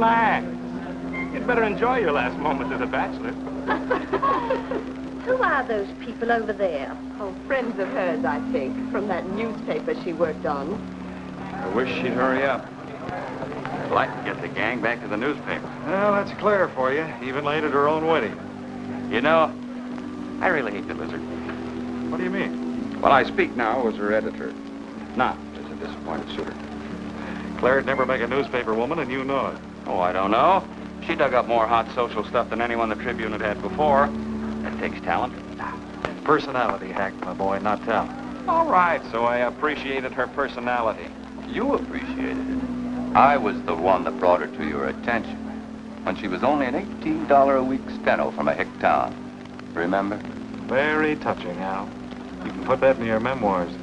Relax. You'd better enjoy your last moment as a bachelor. Who are those people over there? Oh, friends of hers, I think, from that newspaper she worked on. I wish she'd hurry up. I'd like to get the gang back to the newspaper. Well, that's Claire for you, even late at her own wedding. You know, I really hate the lizard. What do you mean? Well, I speak now as her editor, not as a disappointed suitor. Claire'd never make a newspaper woman, and you know it. Oh, I don't know. She dug up more hot social stuff than anyone the Tribune had had before. That takes talent. Personality hack, my boy, not talent. All right, so I appreciated her personality. You appreciated it. I was the one that brought her to your attention when she was only an $18 a week steno from a hick town. Remember? Very touching, Al. You can put that in your memoirs.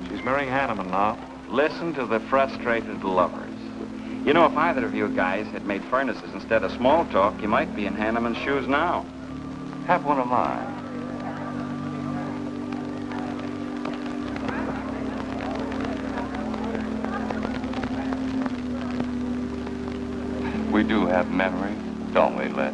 She's marrying Hanneman now. Listen to the frustrated lovers. You know, if either of you guys had made furnaces instead of small talk, you might be in Hanneman's shoes now. Have one of mine. We do have memories, don't we, Les?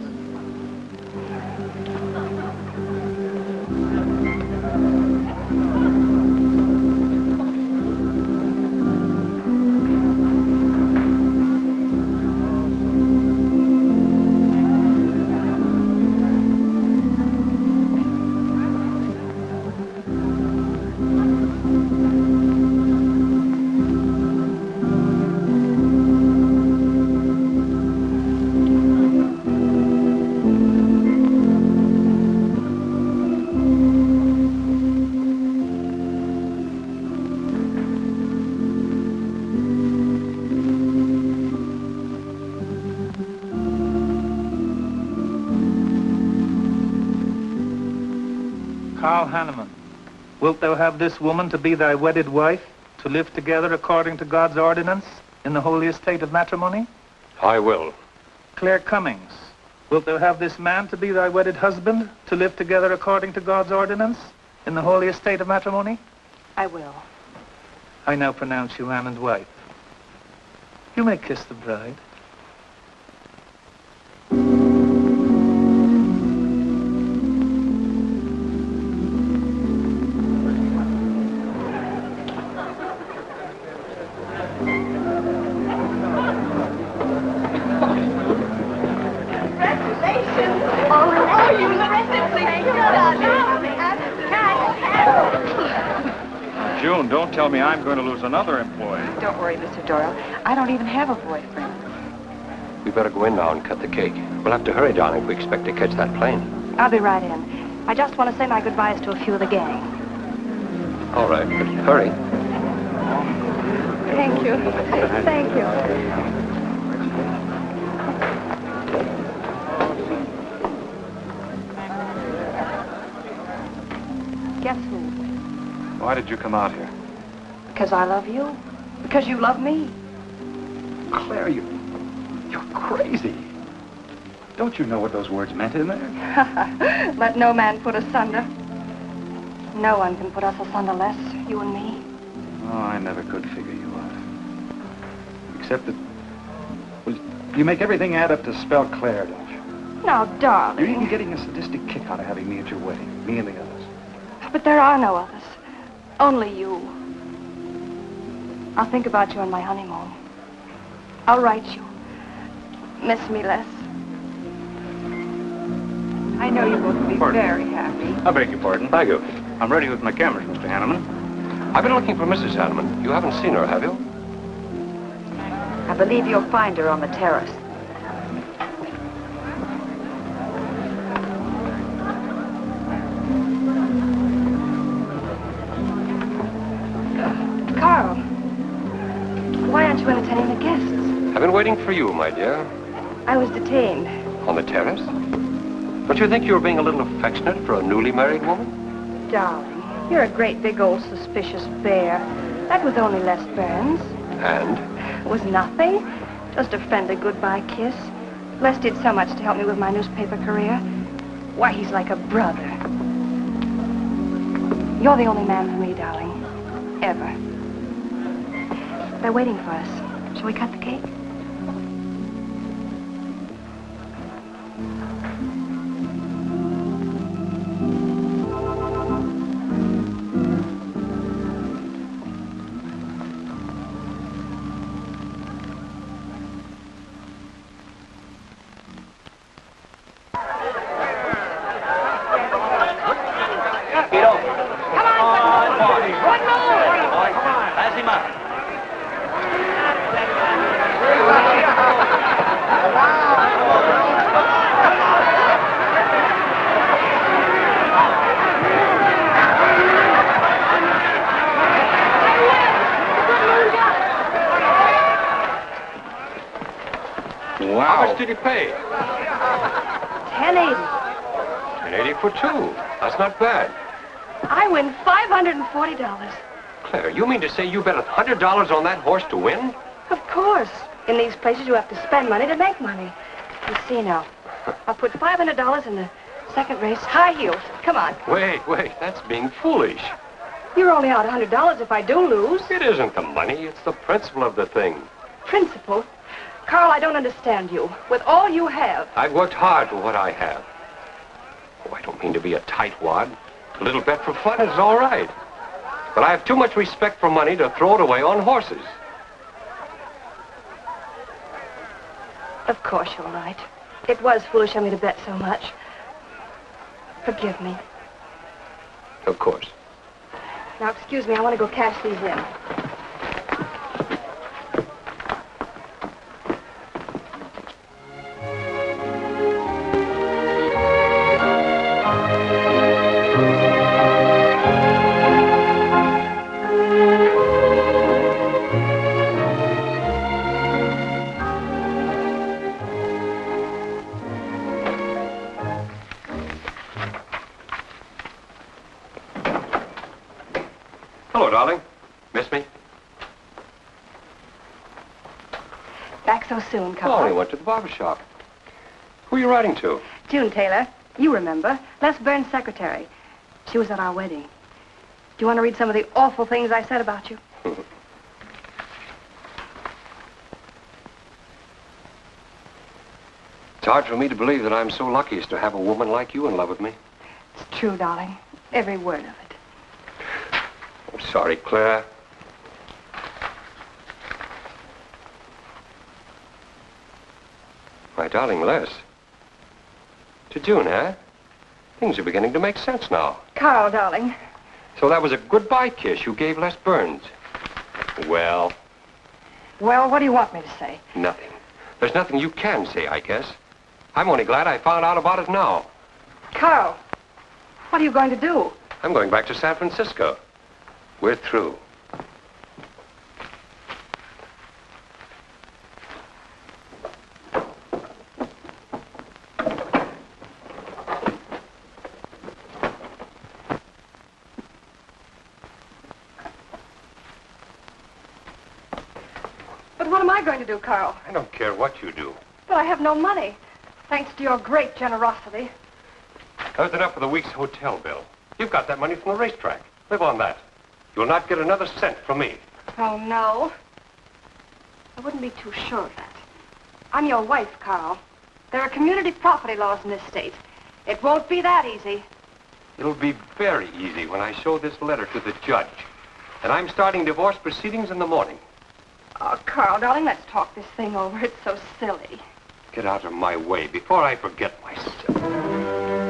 Carl Hanneman, wilt thou have this woman to be thy wedded wife, to live together according to God's ordinance in the holy estate of matrimony? I will. Claire Cummings, wilt thou have this man to be thy wedded husband, to live together according to God's ordinance in the holy estate of matrimony? I will. I now pronounce you man and wife. You may kiss the bride. June, don't tell me I'm going to lose another employee. Don't worry, Mr. Doyle. I don't even have a boyfriend. We better go in now and cut the cake. We'll have to hurry, darling, if we expect to catch that plane. I'll be right in. I just want to say my goodbyes to a few of the gang. All right, but hurry. Thank you. Thank you. Guess who? Why did you come out here? Because I love you. Because you love me. Claire, you're crazy. Don't you know what those words meant in there? Let no man put asunder. No one can put us asunder, Les, you and me. Oh, I never could figure you out. Except that, well, you make everything add up to spell Claire, don't you? Now, darling. You're even getting a sadistic kick out of having me at your wedding, me and the others. But there are no others. Only you. I'll think about you on my honeymoon. I'll write you. Miss me, Les. I know you both will be very happy. I beg your pardon. Thank you. I'm ready with my cameras, Mr. Hanneman. I've been looking for Mrs. Hanneman. You haven't seen her, have you? I believe you'll find her on the terrace. Carl, why aren't you entertaining the guests? I've been waiting for you, my dear. I was detained. On the terrace? Don't you think you were being a little affectionate for a newly married woman? Darling, you're a great big old suspicious bear. That was only Les Burns. And? It was nothing. Just a friendly goodbye kiss. Les did so much to help me with my newspaper career. Why, he's like a brother. You're the only man for me, darling. Ever. They're waiting for us. Shall we cut the cake? Wow. How much did he pay? $10.80. $10.80 for two. That's not bad. I win $540. Claire, you mean to say you bet $100 on that horse to win? Of course. In these places, you have to spend money to make money. You see now. I'll put $500 in the second race. High heels. Come on. Wait. That's being foolish. You're only out $100 if I do lose. It isn't the money. It's the principle of the thing. Principle? Carl, I don't understand you. With all you have. I've worked hard for what I have. Oh, I don't mean to be a tightwad. A little bet for fun is all right. But I have too much respect for money to throw it away on horses. Of course you're right. It was foolish of me to bet so much. Forgive me. Of course. Now, excuse me, I want to go cash these in. Hello, darling. Miss me? Back so soon, Carl. Oh, I went to the barber shop. Who are you writing to? June Taylor. You remember. Les Burns' secretary. She was at our wedding. Do you want to read some of the awful things I said about you? It's hard for me to believe that I'm so lucky as to have a woman like you in love with me. It's true, darling. Every word of it. I'm sorry, Claire. My darling Les. To June, eh? Things are beginning to make sense now. Carl, darling. So that was a goodbye kiss you gave Les Burns. Well, Well, what do you want me to say? nothing. There's nothing you can say, I guess. I'm only glad I found out about it now. Carl, what are you going to do? I'm going back to San Francisco. We're through. But what am I going to do, Carl? I don't care what you do. But I have no money. Thanks to your great generosity. That was enough for the week's hotel bill. You've got that money from the racetrack. Live on that. You'll not get another cent from me. Oh, no. I wouldn't be too sure of that. I'm your wife, Carl. There are community property laws in this state. It won't be that easy. It'll be very easy when I show this letter to the judge. And I'm starting divorce proceedings in the morning. Oh, Carl, darling, let's talk this thing over. It's so silly. Get out of my way before I forget myself.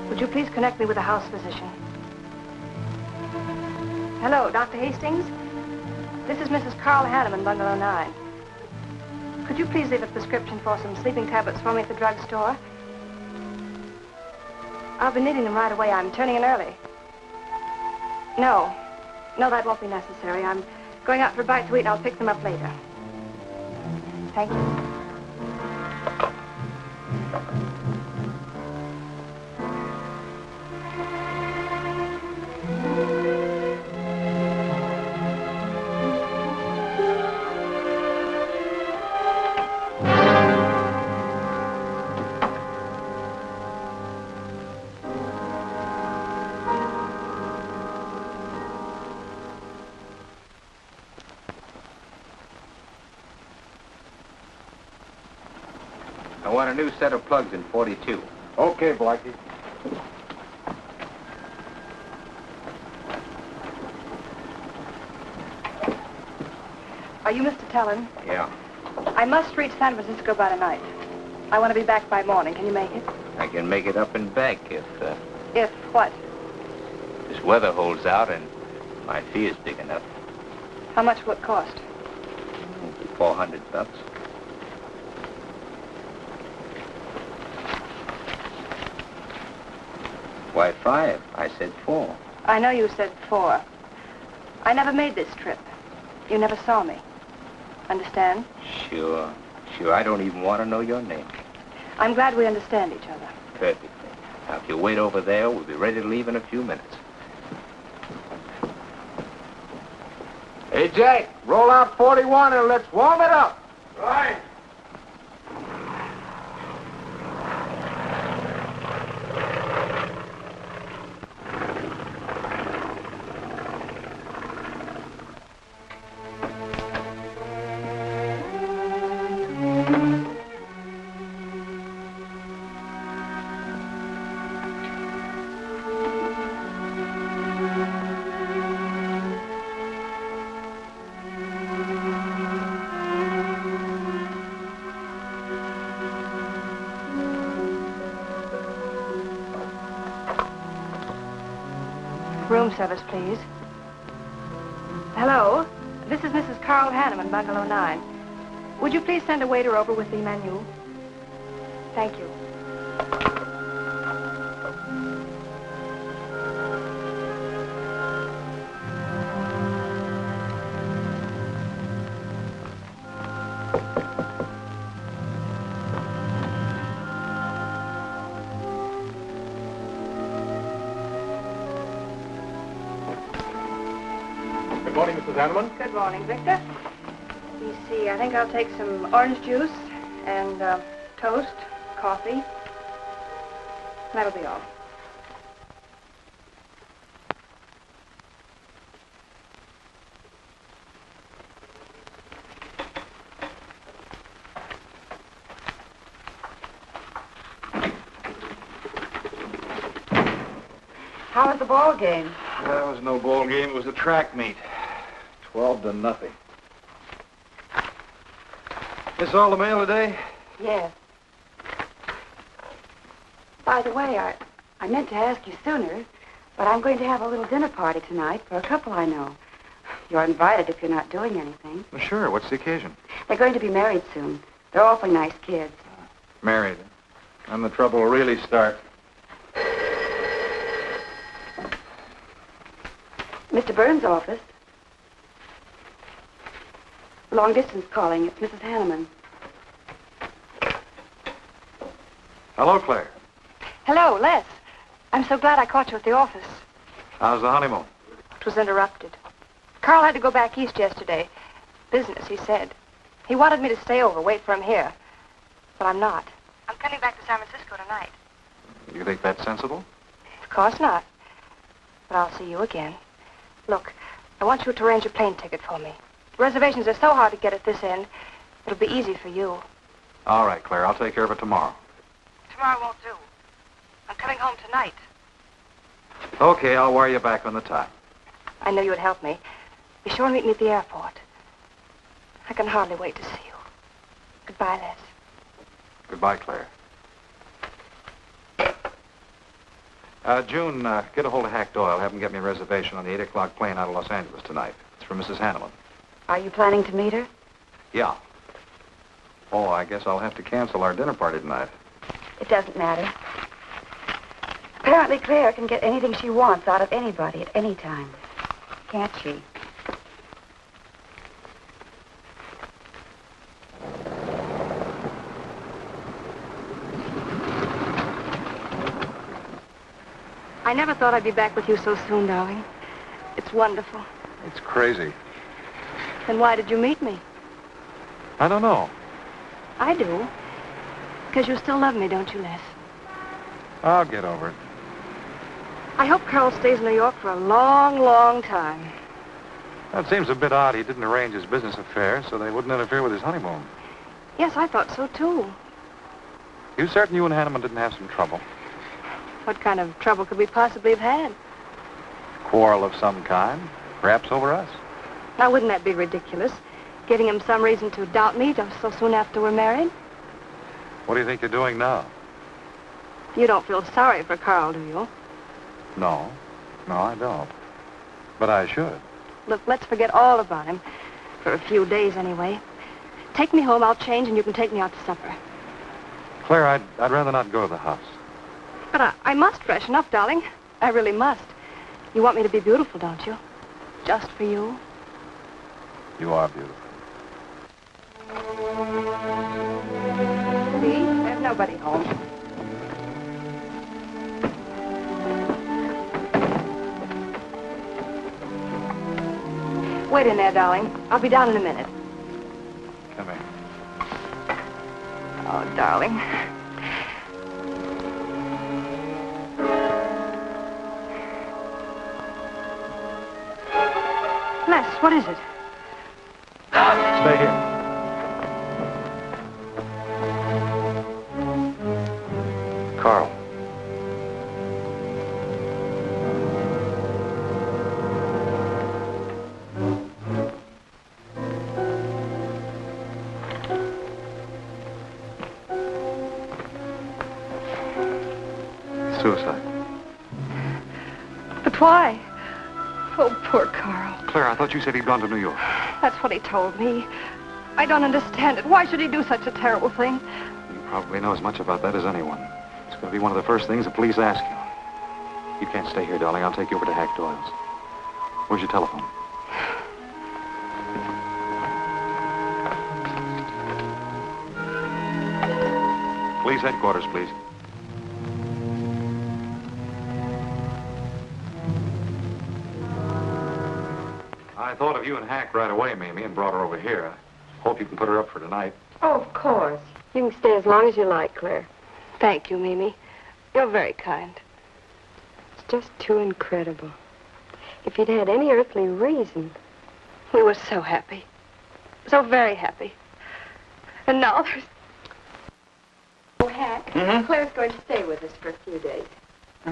Would you please connect me with a house physician? Hello, Dr. Hastings? This is Mrs. Carl Hanneman, Bungalow 9. Could you please leave a prescription for some sleeping tablets for me at the drugstore? I'll be needing them right away. I'm turning in early. No, that won't be necessary. I'm going out for a bite to eat, and I'll pick them up later. Thank you. I want a new set of plugs in 42. Okay, Blackie. Are you Mr. Tellen? Yeah. I must reach San Francisco by tonight. I want to be back by morning. Can you make it? I can make it up and back if If what? this weather holds out and my fee is big enough. How much will it cost? $400. Why 5? I said 4. I know you said 4. I never made this trip. You never saw me. Understand? Sure. I don't even want to know your name. I'm glad we understand each other. Perfectly. Now, if you wait over there, we'll be ready to leave in a few minutes. Hey, Jack, roll out 41 and let's warm it up. Right. Room service, please. Hello? This is Mrs. Carl Hanneman, Bungalow 9. Would you please send a waiter over with the menu? Thank you. Good morning, Mrs. Hanneman. Good morning, Victor. Let me see, I think I'll take some orange juice and toast, coffee. That'll be all. How was the ball game? That was no ball game. It was a track meet. 12-0. This all the mail today? Yes. By the way, I meant to ask you sooner, but I'm going to have a little dinner party tonight for a couple I know. You're invited if you're not doing anything. Well, sure. What's the occasion? They're going to be married soon. They're awfully nice kids. Married. And the trouble will really start. Mr. Burns' office. Long distance calling. It's Mrs. Hanneman. Hello, Claire. Hello, Les. I'm so glad I caught you at the office. How's the honeymoon? It was interrupted. Carl had to go back east yesterday. Business, he said. He wanted me to stay over, wait for him here. But I'm not. I'm coming back to San Francisco tonight. You think that's sensible? Of course not. But I'll see you again. Look, I want you to arrange a plane ticket for me. Reservations are so hard to get at this end, it'll be easy for you. All right, Claire. I'll take care of it tomorrow. Tomorrow won't do. I'm coming home tonight. Okay, I'll wire you back on the time. I know you'd help me. Be sure and meet me at the airport. I can hardly wait to see you. Goodbye, Les. Goodbye, Claire. June, get a hold of Hack Doyle. Have him get me a reservation on the 8 o'clock plane out of Los Angeles tonight. It's for Mrs. Hanneman. Are you planning to meet her? Yeah. Oh, I guess I'll have to cancel our dinner party tonight. It doesn't matter. Apparently, Claire can get anything she wants out of anybody at any time. Can't she? I never thought I'd be back with you so soon, darling. It's wonderful. It's crazy. Then why did you meet me? I don't know. I do. Because you still love me, don't you, Les? I'll get over it. I hope Carl stays in New York for a long, long time. That seems a bit odd. He didn't arrange his business affairs so they wouldn't interfere with his honeymoon. Yes, I thought so, too. You certain you and Hanneman didn't have some trouble? What kind of trouble could we possibly have had? Quarrel of some kind? Perhaps over us? Now, wouldn't that be ridiculous? Giving him some reason to doubt me just so soon after we're married? What do you think you're doing now? You don't feel sorry for Carl, do you? No. No, I don't. But I should. Look, let's forget all about him. For a few days, anyway. Take me home, I'll change, and you can take me out to supper. Claire, I'd rather not go to the house. But I must freshen up, darling. I really must. You want me to be beautiful, don't you? Just for you? You are beautiful. See? There's nobody home. Wait in there, darling. I'll be down in a minute. Come here. Oh, darling. Les, what is it? Stay here. Carl. Suicide. But why? Oh, poor Carl. Claire, I thought you said he'd gone to New York. That's what he told me. I don't understand it. Why should he do such a terrible thing? You probably know as much about that as anyone. It's going to be one of the first things the police ask you. You can't stay here, darling. I'll take you over to Hack Doyle's. Where's your telephone? Police headquarters, please. I thought of you and Hack right away, Mamie, and brought her over here. I hope you can put her up for tonight. Oh, of course. You can stay as long as you like, Claire. Thank you, Mimi. You're very kind. It's just too incredible. If you'd had any earthly reason. We were so happy. So very happy. And now there's... Oh, Hack, Claire's going to stay with us for a few days.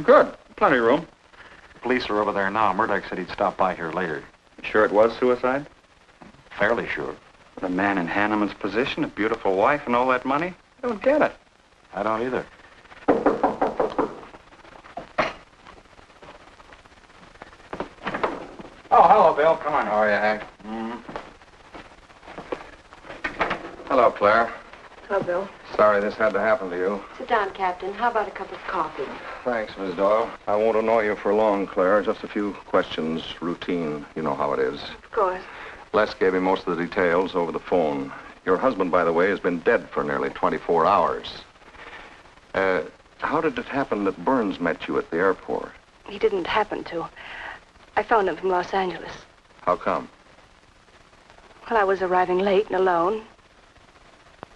Good. Plenty of room. The police are over there now. Murdoch said he'd stop by here later. Sure it was suicide? Fairly sure. The man in Hanneman's position, a beautiful wife and all that money? I don't get it. I don't either. Oh, hello, Bill. Come on. How are you, Hank? Hello, Claire. Hello, Bill. Sorry this had to happen to you. Sit down, Captain. How about a cup of coffee? Thanks, Miss Doyle. I won't annoy you for long, Claire. Just a few questions, routine. You know how it is. Of course. Les gave me most of the details over the phone. Your husband, by the way, has been dead for nearly 24 hours. How did it happen that Burns met you at the airport? He didn't happen to. I phoned him from Los Angeles. How come? Well, I was arriving late and alone.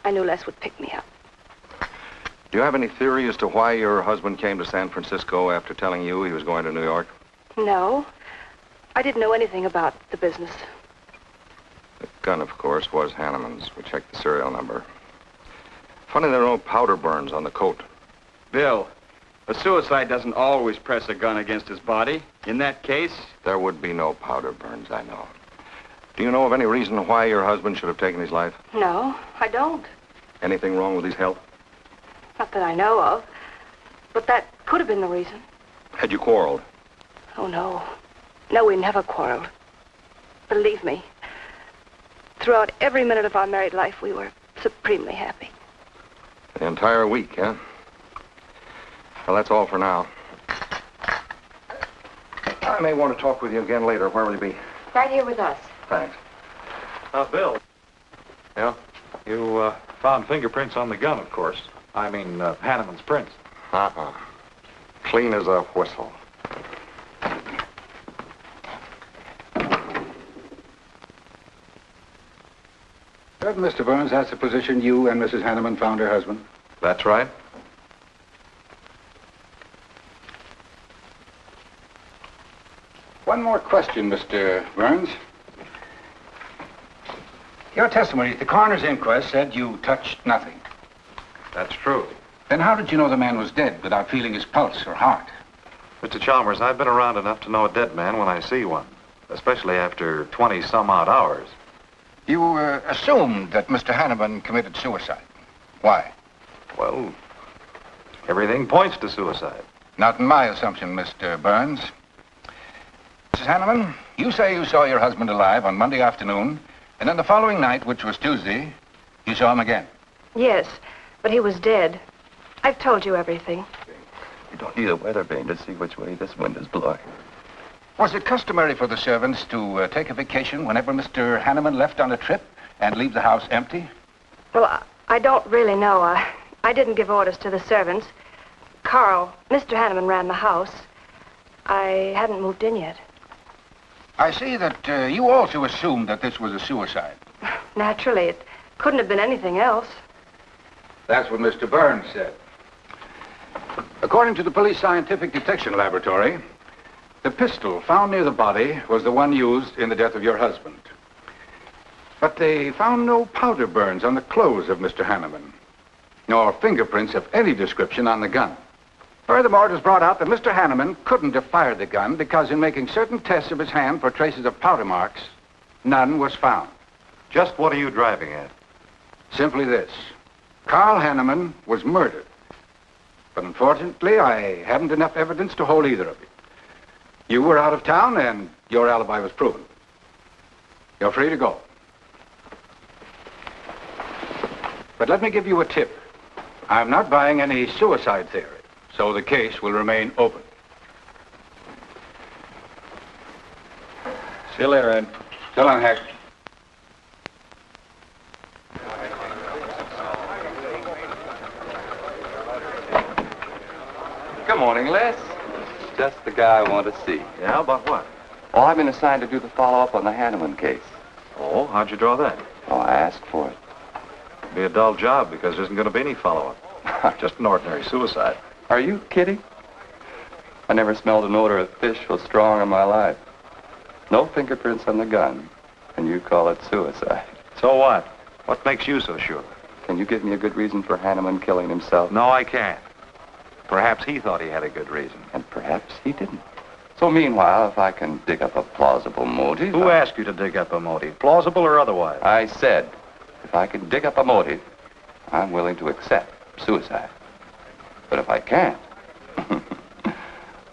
I knew Les would pick me up. Do you have any theory as to why your husband came to San Francisco after telling you he was going to New York? No. I didn't know anything about the business. The gun, of course, was Hanneman's. We checked the serial number. Funny there are no powder burns on the coat. Bill, a suicide doesn't always press a gun against his body. In that case... There would be no powder burns, I know. Do you know of any reason why your husband should have taken his life? No, I don't. Anything wrong with his health? Not that I know of. But that could have been the reason. Had you quarreled? Oh, no. No, we never quarreled. Believe me. Throughout every minute of our married life, we were supremely happy. The entire week, huh? Well, that's all for now. I may want to talk with you again later. Where will you be? Right here with us. Thanks. Bill. Yeah? You found fingerprints on the gun, of course. I mean, Hanneman's prints. Uh-huh. Clean as a whistle. Mr. Burns, that's the position you and Mrs. Hanneman found her husband? That's right. One more question, Mr. Burns. Your testimony at the coroner's inquest said you touched nothing. That's true. Then how did you know the man was dead without feeling his pulse or heart? Mr. Chalmers, I've been around enough to know a dead man when I see one, especially after 20-some-odd hours. You assumed that Mr. Hanneman committed suicide. Why? Well, everything points to suicide. Not in my assumption, Mr. Burns. Mrs. Hanneman, you say you saw your husband alive on Monday afternoon, and then the following night, which was Tuesday, you saw him again. Yes, but he was dead. I've told you everything. You don't need a weather vane to see which way this wind is blowing. Was it customary for the servants to take a vacation whenever Mr. Hanneman left on a trip and leave the house empty? Well, I don't really know. I didn't give orders to the servants. Carl, Mr. Hanneman ran the house. I hadn't moved in yet. I see that you also assumed that this was a suicide. Naturally, it couldn't have been anything else. That's what Mr. Burns said. According to the police scientific detection laboratory, the pistol found near the body was the one used in the death of your husband. But they found no powder burns on the clothes of Mr. Hanneman, nor fingerprints of any description on the gun. Furthermore, it was brought out that Mr. Hanneman couldn't have fired the gun because in making certain tests of his hand for traces of powder marks, none was found. Just what are you driving at? Simply this. Carl Hanneman was murdered. But unfortunately, I haven't enough evidence to hold either of you. You were out of town, and your alibi was proven. You're free to go. But let me give you a tip. I'm not buying any suicide theory, so the case will remain open. See you later, Ed. So long, Hack. Good morning, Les. Just the guy I want to see. Yeah, about what? Oh, I've been assigned to do the follow-up on the Hanneman case. Oh, how'd you draw that? Oh, I asked for it. It'll be a dull job because there isn't going to be any follow-up. Just an ordinary suicide. Are you kidding? I never smelled an odor of fish so strong in my life. No fingerprints on the gun, and you call it suicide. So what? What makes you so sure? Can you give me a good reason for Hanneman killing himself? No, I can't. Perhaps he thought he had a good reason. And perhaps he didn't. So meanwhile, if I can dig up a plausible motive... Who asked you to dig up a motive, plausible or otherwise? I said, if I can dig up a motive, I'm willing to accept suicide. But if I can't,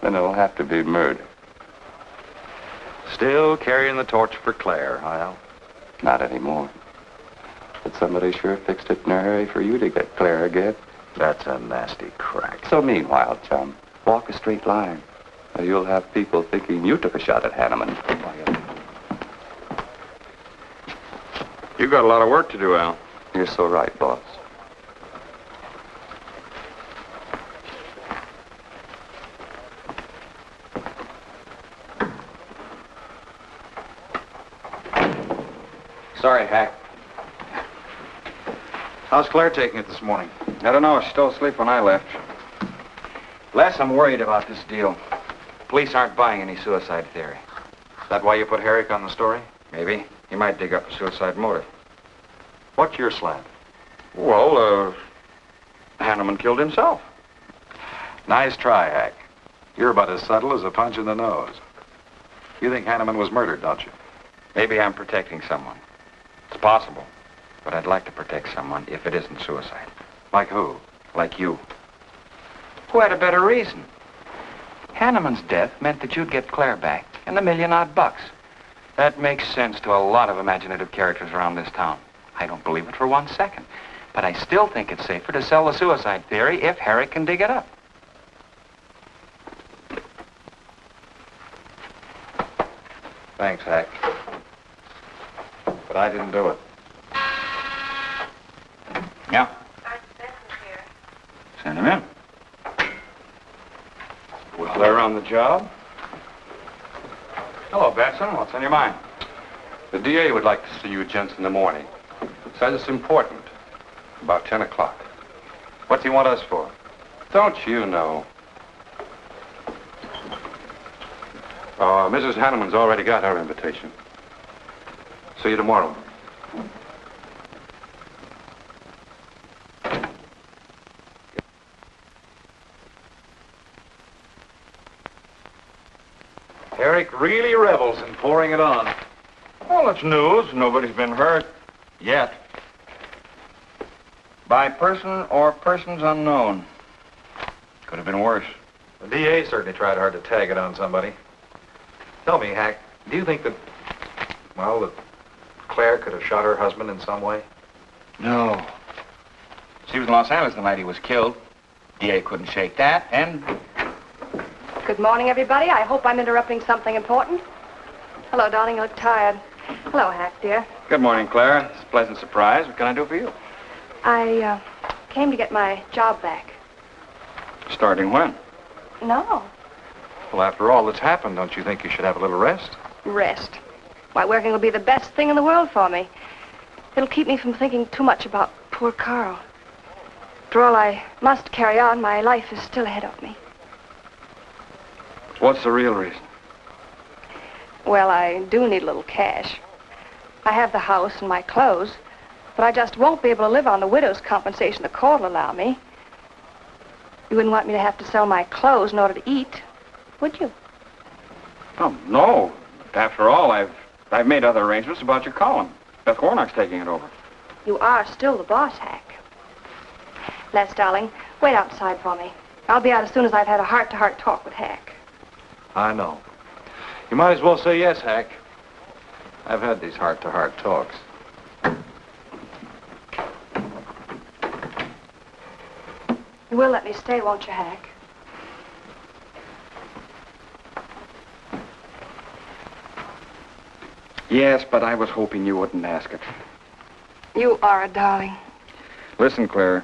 then it'll have to be murder. Still carrying the torch for Claire, Hal? Not anymore. But somebody sure fixed it in a hurry for you to get Claire again. That's a nasty crack. So meanwhile, chum, walk a straight line. Or you'll have people thinking you took a shot at Hanneman. You got a lot of work to do, Al. You're so right, boss. Sorry, Hack. How's Claire taking it this morning? I don't know. She's still asleep when I left. Les, I'm worried about this deal. Police aren't buying any suicide theory. Is that why you put Herrick on the story? Maybe. He might dig up a suicide motive. What's your slant? Well, Hanneman killed himself. Nice try, Hack. You're about as subtle as a punch in the nose. You think Hanneman was murdered, don't you? Maybe I'm protecting someone. It's possible. But I'd like to protect someone if it isn't suicide. Like who? Like you. Who had a better reason? Hanneman's death meant that you'd get Claire back and $1 million odd bucks. That makes sense to a lot of imaginative characters around this town. I don't believe it for 1 second. But I still think it's safer to sell the suicide theory if Herrick can dig it up. Thanks, Hack. But I didn't do it. Yeah? Sergeant Benson's here. Send him in. Well, they're on the job. Hello, Benson. What's on your mind? The DA would like to see you gents in the morning. Says it's important. About 10 o'clock. What's he want us for? Don't you know? Mrs. Hanneman's already got her invitation. See you tomorrow. Eric really revels in pouring it on. Well, it's news. Nobody's been hurt. Yet. By person or persons unknown. Could have been worse. The DA certainly tried hard to tag it on somebody. Tell me, Hack, do you think that, well, that Claire could have shot her husband in some way? No. She was in Los Angeles the night he was killed. DA couldn't shake that, and... Good morning, everybody. I hope I'm interrupting something important. Hello, darling. You look tired. Hello, Hack, dear. Good morning, Claire. It's a pleasant surprise. What can I do for you? I came to get my job back. Starting when? No. Well, after all that's happened, don't you think you should have a little rest? Rest. Why, working will be the best thing in the world for me. It'll keep me from thinking too much about poor Carl. After all, I must carry on. My life is still ahead of me. What's the real reason? Well, I do need a little cash. I have the house and my clothes, but I just won't be able to live on the widow's compensation the court will allow me. You wouldn't want me to have to sell my clothes in order to eat, would you? Oh, no. After all, I've made other arrangements about your column. Beth Warnock's taking it over. You are still the boss, Hack. Les, darling, wait outside for me. I'll be out as soon as I've had a heart-to-heart talk with Hack. I know. You might as well say yes, Hack. I've had these heart-to-heart talks. You will let me stay, won't you, Hack? Yes, but I was hoping you wouldn't ask it. You are a darling. Listen, Claire,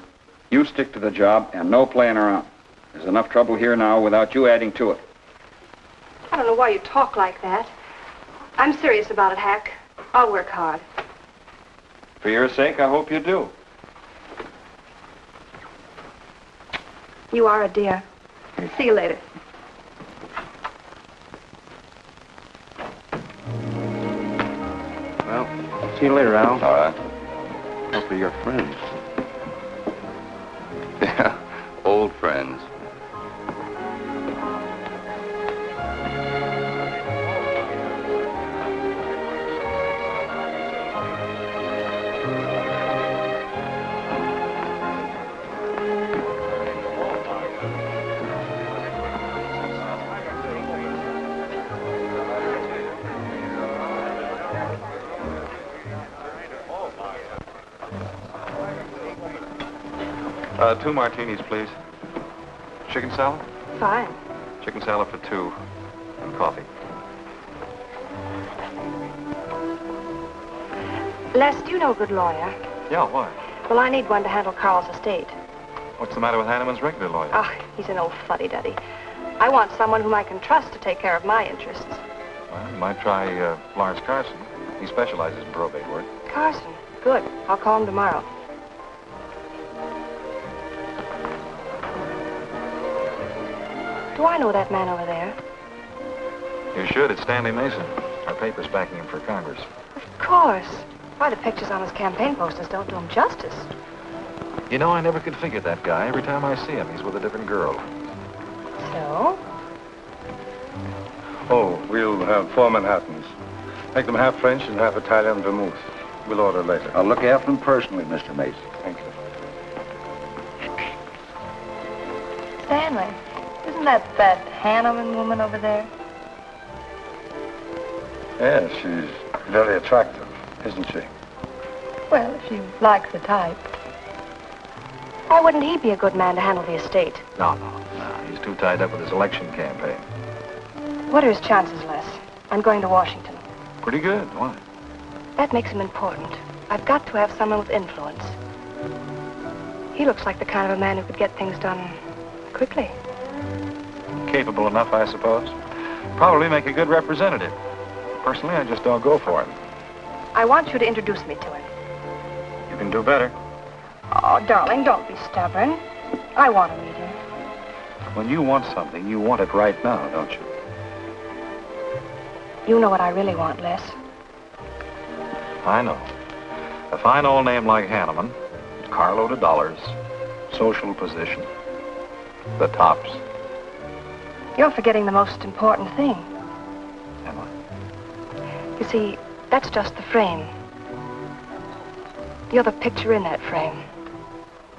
you stick to the job and no playing around. There's enough trouble here now without you adding to it. I don't know why you talk like that. I'm serious about it, Hack. I'll work hard. For your sake, I hope you do. You are a dear. See you later. Well, see you later, Al. All right. Hopefully you're friends. Yeah, old friends. Two martinis, please. Chicken salad? Fine. Chicken salad for two. And coffee. Les, do you know a good lawyer? Yeah, why? Well, I need one to handle Carl's estate. What's the matter with Hanneman's regular lawyer? Ah, he's an old fuddy-duddy. I want someone whom I can trust to take care of my interests. Well, you might try Lawrence Carson. He specializes in probate work. Carson? Good. I'll call him tomorrow. Do I know that man over there? You should. It's Stanley Mason. Our paper's backing him for Congress. Of course. Why, the pictures on his campaign posters don't do him justice. You know, I never could figure that guy. Every time I see him, he's with a different girl. So? Oh, we'll have 4 Manhattans. Make them half French and half Italian vermouth. We'll order later. I'll look after them personally, Mr. Mason. Thank you. Stanley, isn't that Hanneman woman over there? Yes, she's very attractive, isn't she? Well, if she likes the type. Why wouldn't he be a good man to handle the estate? No. He's too tied up with his election campaign. What are his chances, Les? I'm going to Washington. Pretty good. Why? That makes him important. I've got to have someone with influence. He looks like the kind of a man who could get things done quickly. Capable enough, I suppose. Probably make a good representative. Personally, I just don't go for him. I want you to introduce me to him. You can do better. Oh, darling, don't be stubborn. I want to meet him. When you want something, you want it right now, don't you? You know what I really want, Les. I know. A fine old name like Hanneman, carload of dollars, social position, the tops. You're forgetting the most important thing. Am I? You see, that's just the frame. You're the picture in that frame.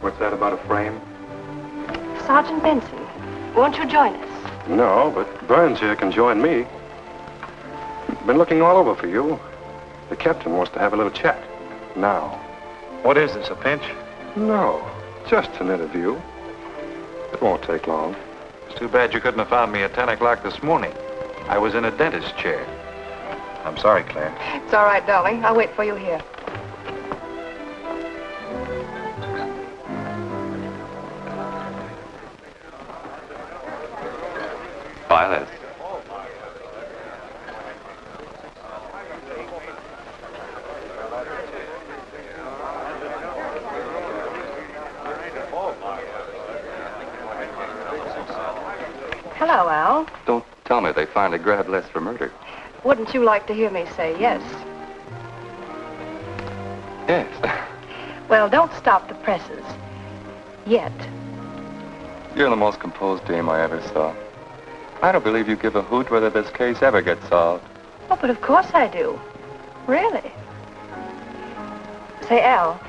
What's that about a frame? Sergeant Benson, won't you join us? No, but Burns here can join me. Been looking all over for you. The captain wants to have a little chat. Now. What is this, a pinch? No, just an interview. It won't take long. It's too bad you couldn't have found me at 10 o'clock this morning. I was in a dentist's chair. I'm sorry, Claire. It's all right, darling. I'll wait for you here. Violet. Hello, Al. Don't tell me they finally grabbed Les for murder. Wouldn't you like to hear me say yes? Yes. Well, don't stop the presses. Yet. You're the most composed dame I ever saw. I don't believe you give a hoot whether this case ever gets solved. Oh, but of course I do. Really. Say, Al,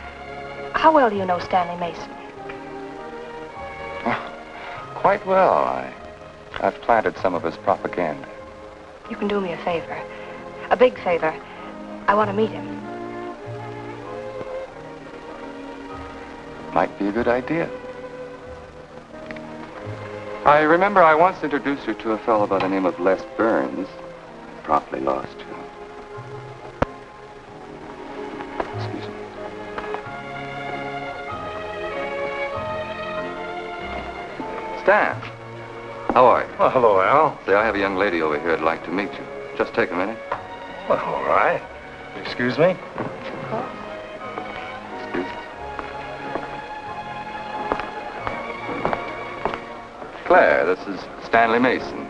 how well do you know Stanley Mason? Quite well. I've planted some of his propaganda. You can do me a favor. A big favor. I want to meet him. Might be a good idea. I remember I once introduced you to a fellow by the name of Les Burns. Promptly lost you. Excuse me. Stan, how are you? Well, hello, Al. Say, I have a young lady over here who'd like to meet you. Just take a minute. Well, all right. Excuse me? Excuse me. Claire, this is Stanley Mason.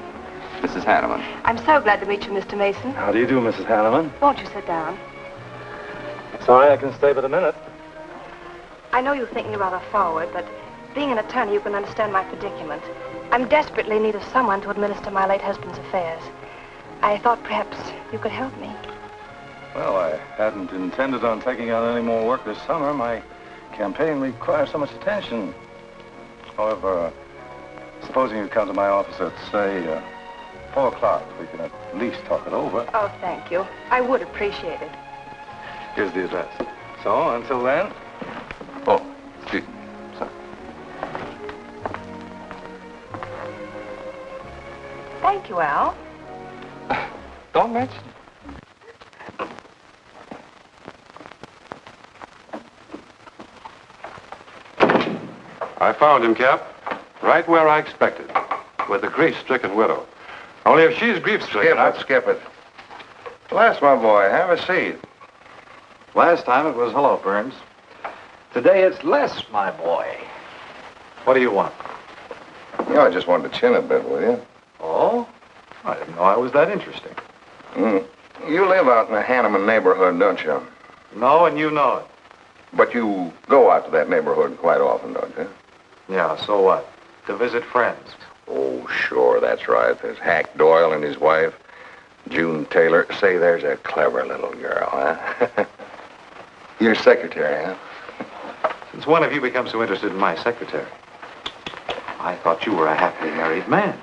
Mrs. Hanneman. I'm so glad to meet you, Mr. Mason. How do you do, Mrs. Hanneman? Won't you sit down? Sorry, I can stay but a minute. I know you think me rather forward, but being an attorney, you can understand my predicament. I'm desperately in need of someone to administer my late husband's affairs. I thought perhaps you could help me. Well, I hadn't intended on taking on any more work this summer. My campaign requires so much attention. However, supposing you come to my office at, say, 4 o'clock, we can at least talk it over. Oh, thank you. I would appreciate it. Here's the address. So, until then... Oh, excuse me. Sorry. Thank you, Al. Don't mention it. I found him, Cap. Right where I expected. With the grief-stricken widow. Only if she's grief-stricken... Skip it. Les, my boy, have a seat. Last time it was hello, Burns. Today it's Les, my boy. What do you want? You know, I just wanted to chin a bit with you. Oh? I didn't know I was that interesting. You live out in the Hanneman neighborhood, don't you? No, and you know it. But you go out to that neighborhood quite often, don't you? Yeah, so what? To visit friends. Oh, sure, that's right. There's Hack Doyle and his wife, June Taylor. Say, there's a clever little girl, huh? Your secretary, huh? Since when have you become so interested in my secretary? I thought you were a happily married man.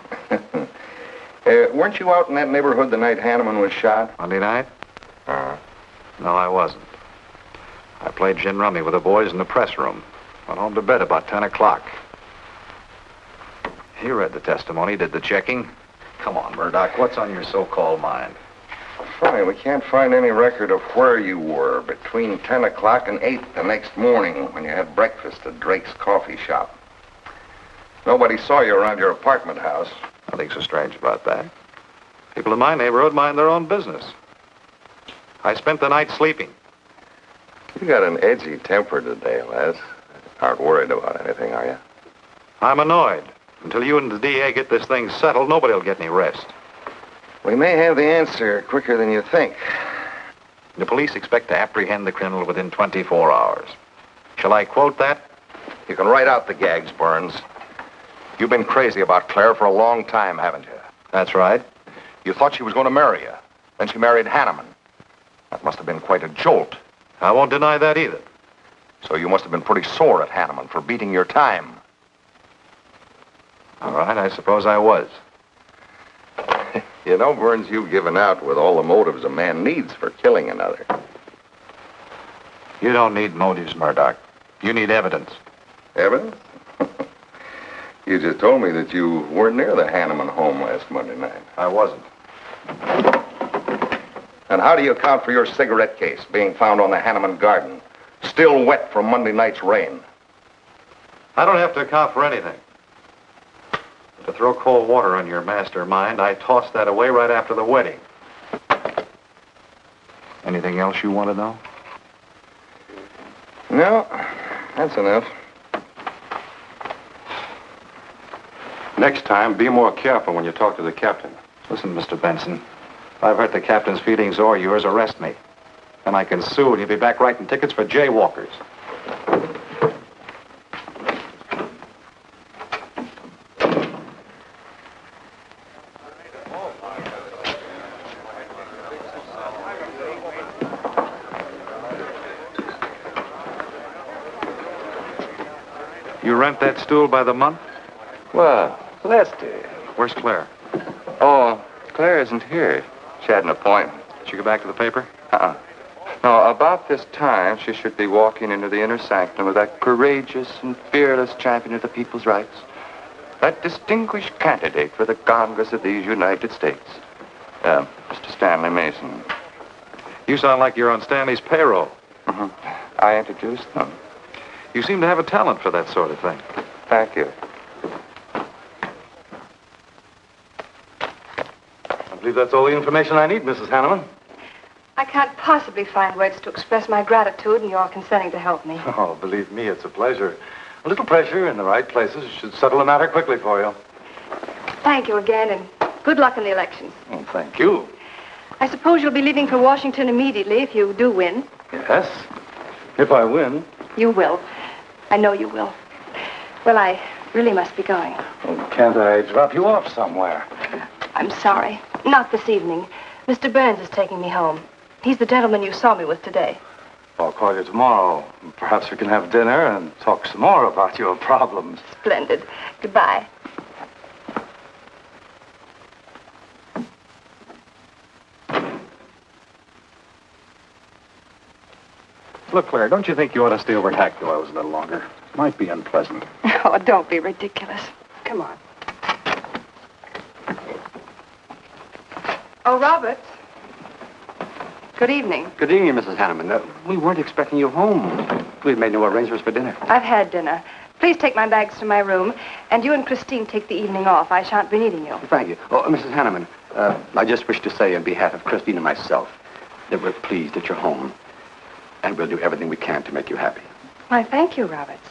Weren't you out in that neighborhood the night Hanneman was shot? Monday night? No, I wasn't. I played gin rummy with the boys in the press room. Went home to bed about 10 o'clock. He read the testimony, did the checking. Come on, Murdoch, what's on your so-called mind? Funny, we can't find any record of where you were between 10 o'clock and 8 the next morning when you had breakfast at Drake's coffee shop. Nobody saw you around your apartment house. Nothing so strange about that. People in my neighborhood mind their own business. I spent the night sleeping. You got an edgy temper today, Les. Aren't worried about anything, are you? I'm annoyed. Until you and the DA get this thing settled, nobody will get any rest. We may have the answer quicker than you think. The police expect to apprehend the criminal within 24 hours. Shall I quote that? You can write out the gags, Burns. You've been crazy about Claire for a long time, haven't you? That's right. You thought she was going to marry you. Then she married Hanneman. That must have been quite a jolt. I won't deny that either. So you must have been pretty sore at Hanneman for beating your time. All right, I suppose I was. You know, Burns, you've given out with all the motives a man needs for killing another. You don't need motives, Murdoch. You need evidence. Evidence? You just told me that you weren't near the Hanneman home last Monday night. I wasn't. And how do you account for your cigarette case being found on the Hanneman garden, still wet from Monday night's rain? I don't have to account for anything. To throw cold water on your mastermind, I tossed that away right after the wedding. Anything else you want to know? No, that's enough. Next time, be more careful when you talk to the captain. Listen, Mr. Benson. If I've hurt the captain's feelings or yours, arrest me. Then I can sue and you'll be back writing tickets for jaywalkers. You rent that stool by the month? Well, Lester. Where's Claire? Oh, Claire isn't here. She had an appointment. Did she go back to the paper? No, about this time, she should be walking into the inner sanctum of that courageous and fearless champion of the people's rights. That distinguished candidate for the Congress of these United States. Mr. Stanley Mason. You sound like you're on Stanley's payroll. I introduced them. You seem to have a talent for that sort of thing. Thank you. I believe that's all the information I need, Mrs. Hanneman. I can't possibly find words to express my gratitude in your consenting to help me. Oh, believe me, it's a pleasure. A little pressure in the right places should settle the matter quickly for you. Thank you again, and good luck in the elections. Oh, thank you. I suppose you'll be leaving for Washington immediately if you do win. Yes, if I win. You will. I know you will. Well, I really must be going. Oh, can't I drop you off somewhere? I'm sorry. Not this evening. Mr. Burns is taking me home. He's the gentleman you saw me with today. I'll call you tomorrow. Perhaps we can have dinner and talk some more about your problems. Splendid. Goodbye. Look, Claire, don't you think you ought to stay over at Hackdale's a little longer? Might be unpleasant. Oh, don't be ridiculous. Come on. Oh, Roberts. Good evening. Good evening, Mrs. Hanneman. We weren't expecting you home. We've made no arrangements for dinner. I've had dinner. Please take my bags to my room, and you and Christine take the evening off. I shan't be needing you. Thank you. Oh, Mrs. Hanneman, I just wish to say on behalf of Christine and myself that we're pleased that you're home, and we'll do everything we can to make you happy. Why, thank you, Roberts.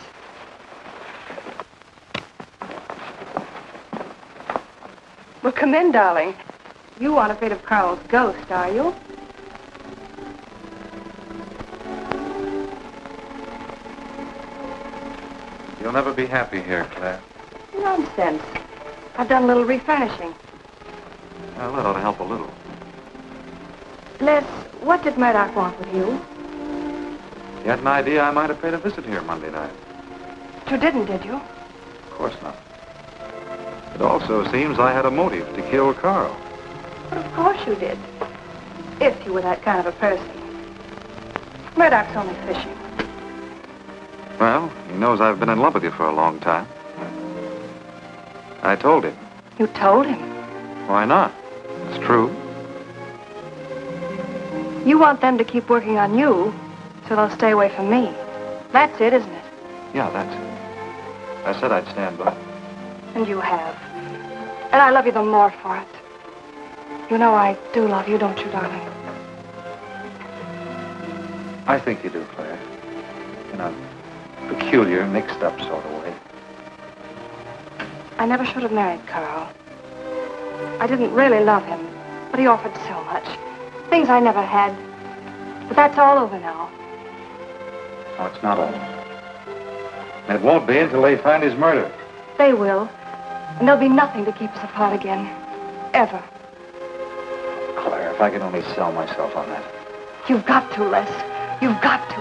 Well, come in, darling. You aren't afraid of Carl's ghost, are you? You'll never be happy here, Claire. Nonsense. I've done a little refurnishing. Well, that ought to help a little. Les, what did Murdoch want with you? You had an idea I might have paid a visit here Monday night. You didn't, did you? Of course not. It also seems I had a motive to kill Carl. But of course you did. If you were that kind of a person. Murdoch's only fishing. Well, he knows I've been in love with you for a long time. I told him. You told him? Why not? It's true. You want them to keep working on you, so they'll stay away from me. That's it, isn't it? Yeah, that's it. I said I'd stand by. And you have. And I love you the more for it. You know I do love you, don't you, darling? I think you do, Claire. In a peculiar, mixed-up sort of way. I never should have married Carl. I didn't really love him, but he offered so much. Things I never had. But that's all over now. No, it's not all. And it won't be until they find his murder. They will. And there'll be nothing to keep us apart again. Ever. If I could only sell myself on that. You've got to, Les. You've got to.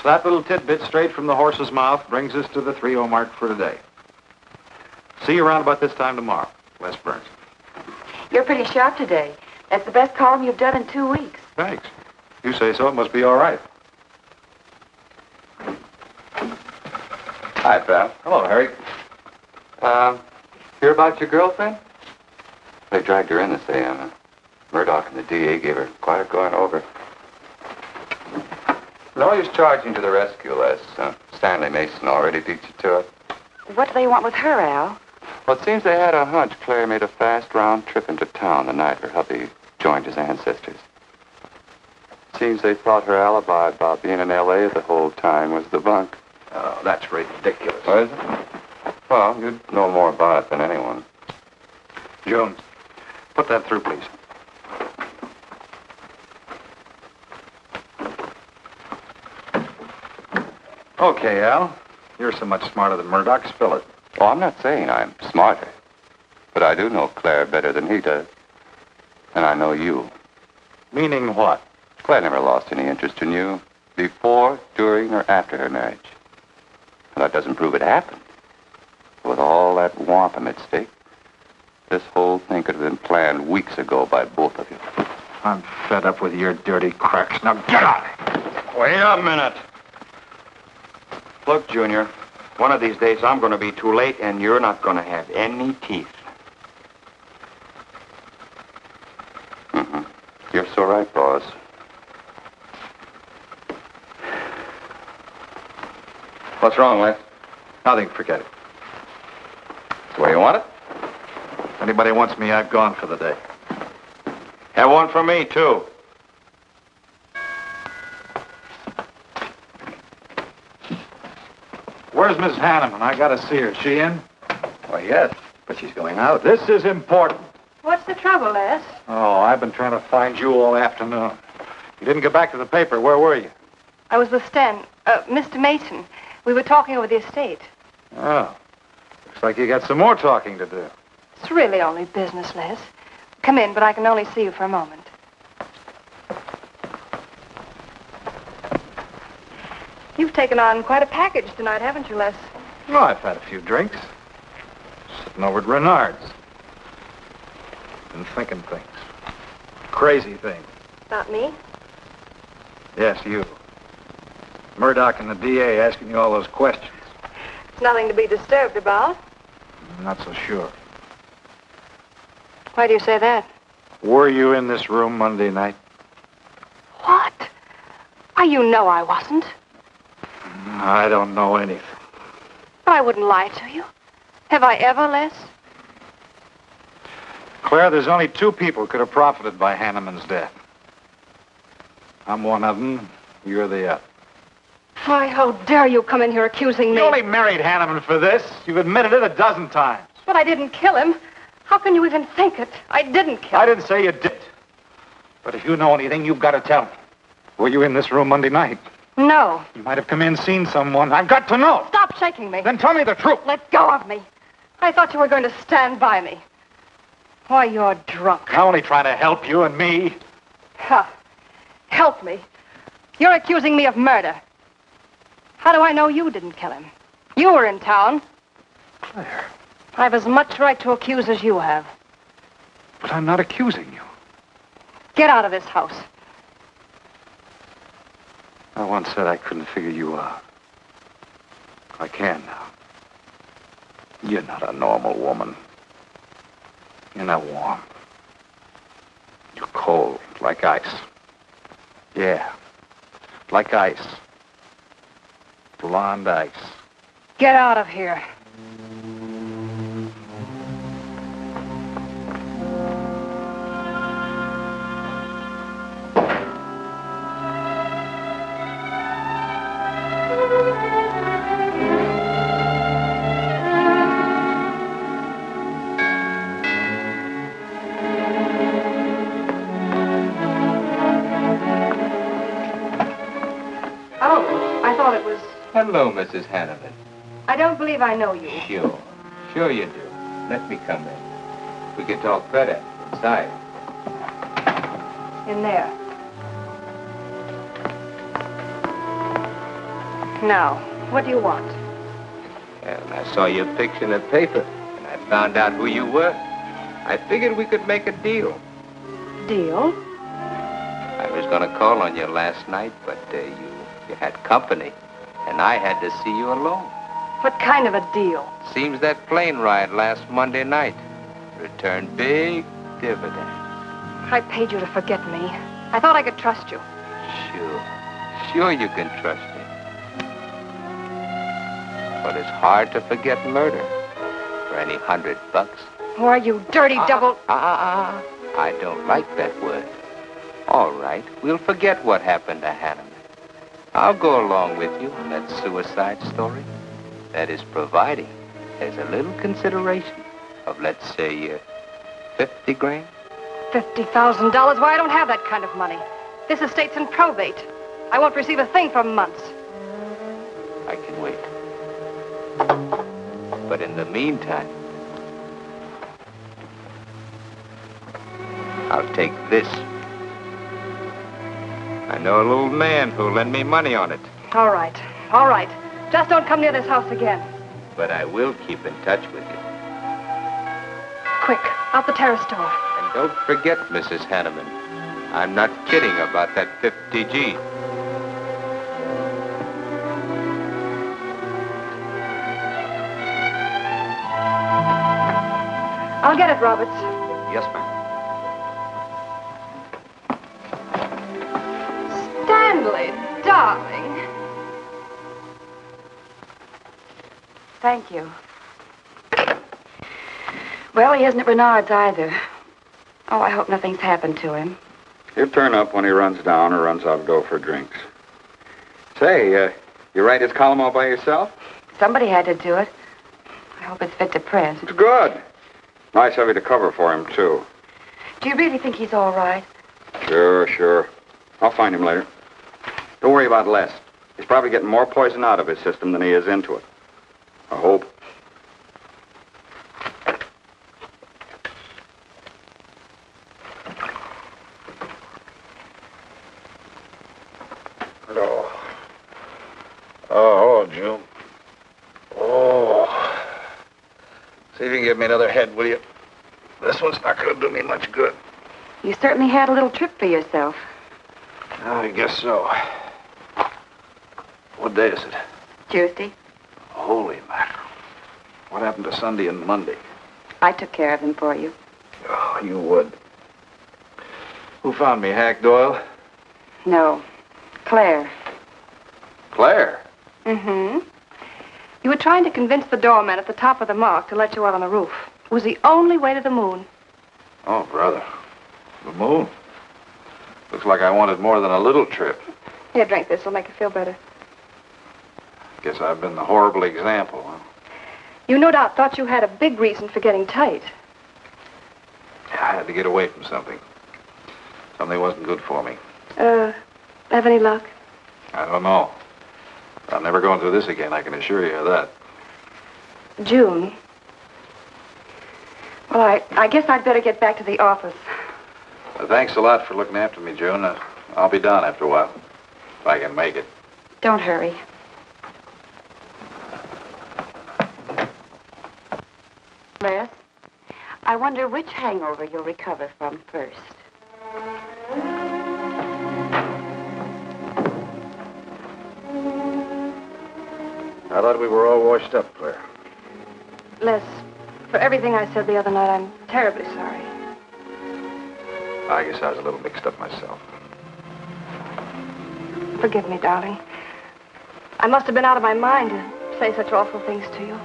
That little tidbit straight from the horse's mouth brings us to the 3:00 mark for today. See you around about this time tomorrow. Les Burns. You're pretty sharp today. That's the best column you've done in 2 weeks. Thanks. You say so, it must be all right. Hi, pal. Hello, Harry. Hear about your girlfriend? They dragged her in this AM. Murdoch and the DA gave her quite a going over. No use charging to the rescue, Les. Stanley Mason already beat you to it. What do they want with her, Al? Well, it seems they had a hunch Claire made a fast round trip into town the night her hubby joined his ancestors. Seems they thought her alibi about being in L.A. the whole time was the bunk. Oh, that's ridiculous. Oh, is it? Well, you'd know more about it than anyone. Jones, put that through, please. Okay, Al. You're so much smarter than Murdoch. Spill it. Oh, I'm not saying I'm smarter. But I do know Claire better than he does. And I know you. Meaning what? Claire never lost any interest in you before, during, or after her marriage. And that doesn't prove it happened. With all that wampum at stake, this whole thing could have been planned weeks ago by both of you. I'm fed up with your dirty cracks. Now get out! Wait a minute. Look, Junior, one of these days I'm going to be too late and you're not going to have any teeth. Mm-hmm. You're so right, boss. What's wrong, Les? Nothing. Forget it. It's the way you want it? If anybody wants me, I've gone for the day. Have one for me, too. Where's Miss Hanneman? I gotta see her. She in? Why, yes, but she's going out. This is important. What's the trouble, Les? Oh, I've been trying to find you all afternoon. You didn't get back to the paper. Where were you? I was with Mr. Mason. We were talking over the estate. Oh. Looks like you got some more talking to do. It's really only business, Les. Come in, but I can only see you for a moment. You've taken on quite a package tonight, haven't you, Les? Well, I've had a few drinks. Sitting over at Bernhard's. Been thinking things. Crazy things. About me? Yes, you. Murdoch and the DA asking you all those questions. It's nothing to be disturbed about. I'm not so sure. Why do you say that? Were you in this room Monday night? What? You know I wasn't. I don't know anything. But I wouldn't lie to you. Have I ever, Les? Claire, there's only two people who could have profited by Hanneman's death. I'm one of them. You're the other. Why, how dare you come in here accusing me? You only married Hanneman for this. You've admitted it a dozen times. But I didn't kill him. How can you even think it? I didn't kill him. I didn't say you did. But if you know anything, you've got to tell me. Were you in this room Monday night? No. You might have come in, seen someone. I've got to know. Stop shaking me. Then tell me the truth. Let go of me. I thought you were going to stand by me. Why, you're drunk. I'm only trying to help you and me. Huh. Help me. You're accusing me of murder. How do I know you didn't kill him? You were in town. Claire. I've as much right to accuse as you have. But I'm not accusing you. Get out of this house. I once said I couldn't figure you out. I can now. You're not a normal woman. You're not warm. You're cold, like ice. Yeah, like ice. Blonde ice. Get out of here. Hello, Mrs. Hanneman. I don't believe I know you. Sure you do. Let me come in. We can talk better inside. In there. Now, what do you want? Well, I saw your picture in the paper, and I found out who you were. I figured we could make a deal. Deal? I was going to call on you last night, but you had company, and I had to see you alone. What kind of a deal? Seems that plane ride last Monday night returned big dividends. I paid you to forget me. I thought I could trust you. Sure you can trust me. But it's hard to forget murder for any $100. Why, you dirty double... I don't like that word. All right, we'll forget what happened to Hanneman. I'll go along with you on that suicide story. That is providing there's a little consideration of, let's say, 50 grand. $50,000? Why, I don't have that kind of money. This estate's in probate. I won't receive a thing for months. I can wait. But in the meantime, I'll take this. I know a little man who'll lend me money on it. All right. Just don't come near this house again. But I will keep in touch with you. Quick, out the terrace door. And don't forget, Mrs. Hanneman, I'm not kidding about that 50G. I'll get it, Roberts. Yes, ma'am. Stanley, darling. Thank you. Well, he isn't at Bernhard's either. Oh, I hope nothing's happened to him. He'll turn up when he runs down or runs out to go for drinks. Say, you write his column all by yourself? Somebody had to do it. I hope it's fit to print. It's good. Nice of you to cover for him, too. Do you really think he's all right? Sure. I'll find him later. Don't worry about Les. He's probably getting more poison out of his system than he is into it. I hope. Oh, June. Oh. See if you can give me another head, will you? This one's not going to do me much good. You certainly had a little trip for yourself. I guess so. What day is it? Tuesday. Holy mackerel. What happened to Sunday and Monday? I took care of them for you. Oh, you would. Who found me, Hack Doyle? No. Claire. Claire? Mm-hmm. You were trying to convince the doorman at the top of the mark to let you out on the roof. It was the only way to the moon. Oh, brother. The moon? Looks like I wanted more than a little trip. Here, drink this. It'll make you feel better. Guess I've been the horrible example, huh? You no doubt thought you had a big reason for getting tight. Yeah, I had to get away from something. Something wasn't good for me. Have any luck? I don't know. I'm never going through this again, I can assure you of that. June. Well, I guess I'd better get back to the office. Thanks a lot for looking after me, June. I'll be down after a while, if I can make it. Don't hurry. Les, I wonder which hangover you'll recover from first. I thought we were all washed up, Claire. Les, for everything I said the other night, I'm terribly sorry. I guess I was a little mixed up myself. Forgive me, darling. I must have been out of my mind to say such awful things to you.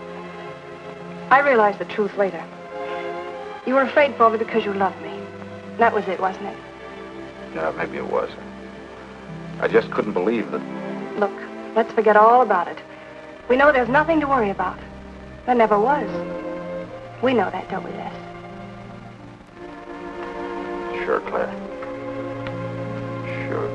I realized the truth later. You were afraid for me because you loved me. That was it, wasn't it? Yeah, maybe it was. I just couldn't believe that. Look, let's forget all about it. We know there's nothing to worry about. There never was. We know that, don't we, Les? Sure, Claire. Sure.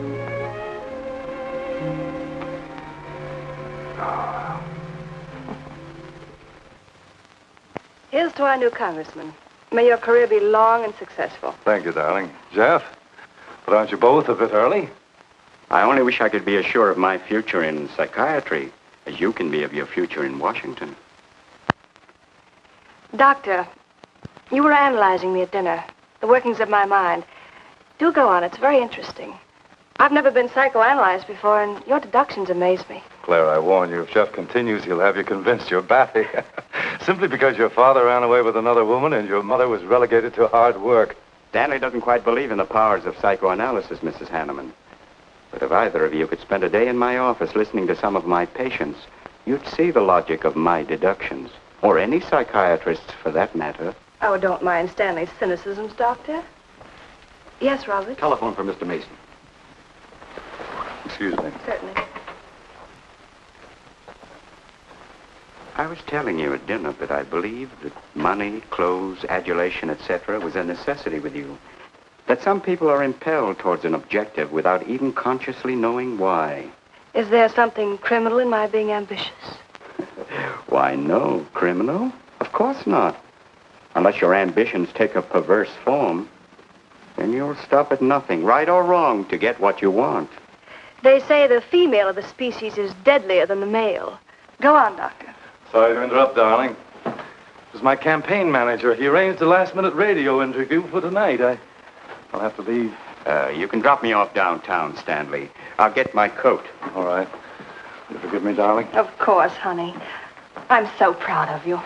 Here's to our new congressman. May your career be long and successful. Thank you, darling. Jeff, but aren't you both a bit early? I only wish I could be as sure of my future in psychiatry as you can be of your future in Washington. Doctor, you were analyzing me at dinner, the workings of my mind. Do go on. It's very interesting. I've never been psychoanalyzed before, and your deductions amaze me. Claire, I warn you, if Jeff continues, he'll have you convinced you're batty. Simply because your father ran away with another woman and your mother was relegated to hard work. Stanley doesn't quite believe in the powers of psychoanalysis, Mrs. Hanneman. But if either of you could spend a day in my office listening to some of my patients, you'd see the logic of my deductions. Or any psychiatrist's, for that matter. Oh, don't mind Stanley's cynicisms, Doctor. Yes, Robert? Telephone for Mr. Mason. Excuse me. Certainly. I was telling you at dinner that I believed that money, clothes, adulation, etc. was a necessity with you. That some people are impelled towards an objective without even consciously knowing why. Is there something criminal in my being ambitious? Why, no. Criminal? Of course not. Unless your ambitions take a perverse form, then you'll stop at nothing, right or wrong, to get what you want. They say the female of the species is deadlier than the male. Go on, Doctor. Sorry to interrupt, darling. It was my campaign manager. He arranged a last-minute radio interview for tonight. I'll have to leave. You can drop me off downtown, Stanley. I'll get my coat. All right. You forgive me, darling? Of course, honey. I'm so proud of you.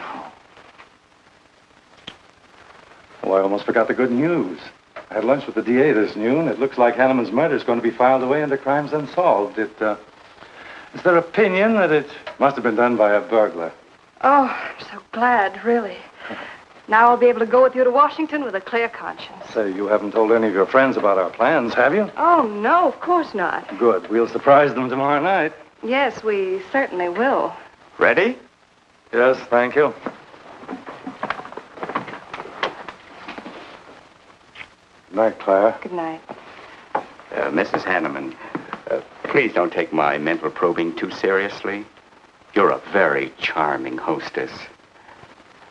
Oh, I almost forgot the good news. I had lunch with the DA this noon. It looks like Hanneman's murder is going to be filed away under crimes unsolved. It's their opinion that it must have been done by a burglar. Oh, I'm so glad, really. Now I'll be able to go with you to Washington with a clear conscience. Say, you haven't told any of your friends about our plans, have you? Oh, no, of course not. Good. We'll surprise them tomorrow night. Yes, we certainly will. Ready? Yes, thank you. Good night, Claire. Good night. Mrs. Hanneman, please don't take my mental probing too seriously. You're a very charming hostess.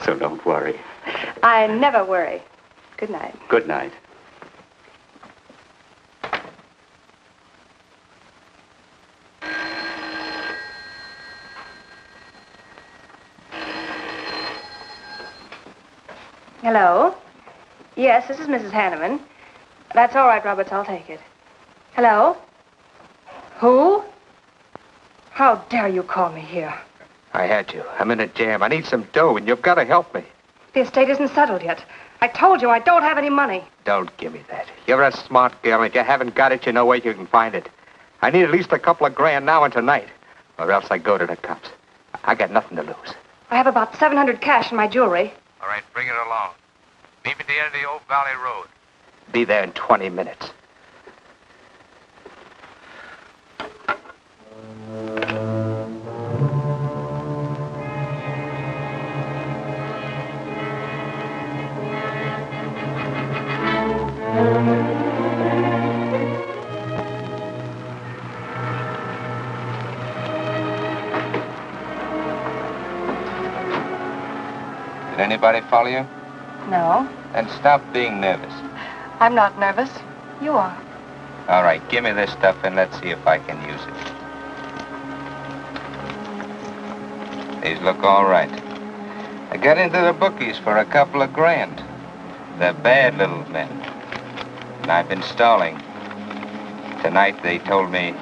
So don't worry. I never worry. Good night. Good night. Hello? Yes, this is Mrs. Hanneman. That's all right, Roberts. I'll take it. Hello? Who? How dare you call me here? I had you. I'm in a jam. I need some dough, and you've got to help me. The estate isn't settled yet. I told you I don't have any money. Don't give me that. You're a smart girl, and if you haven't got it, you know where you can find it. I need at least a couple of grand now and tonight, or else I go to the cops. I got nothing to lose. I have about $700 cash in my jewelry. All right, bring it along. Meet me at the end of the Old Valley Road. Be there in 20 minutes. Did anybody follow you? No, Then stop being nervous. I'm not nervous. You are. All right, give me this stuff and let's see if I can use it. These look all right. I got into the bookies for a couple of grand. They're bad little men. And I've been stalling. Tonight they told me,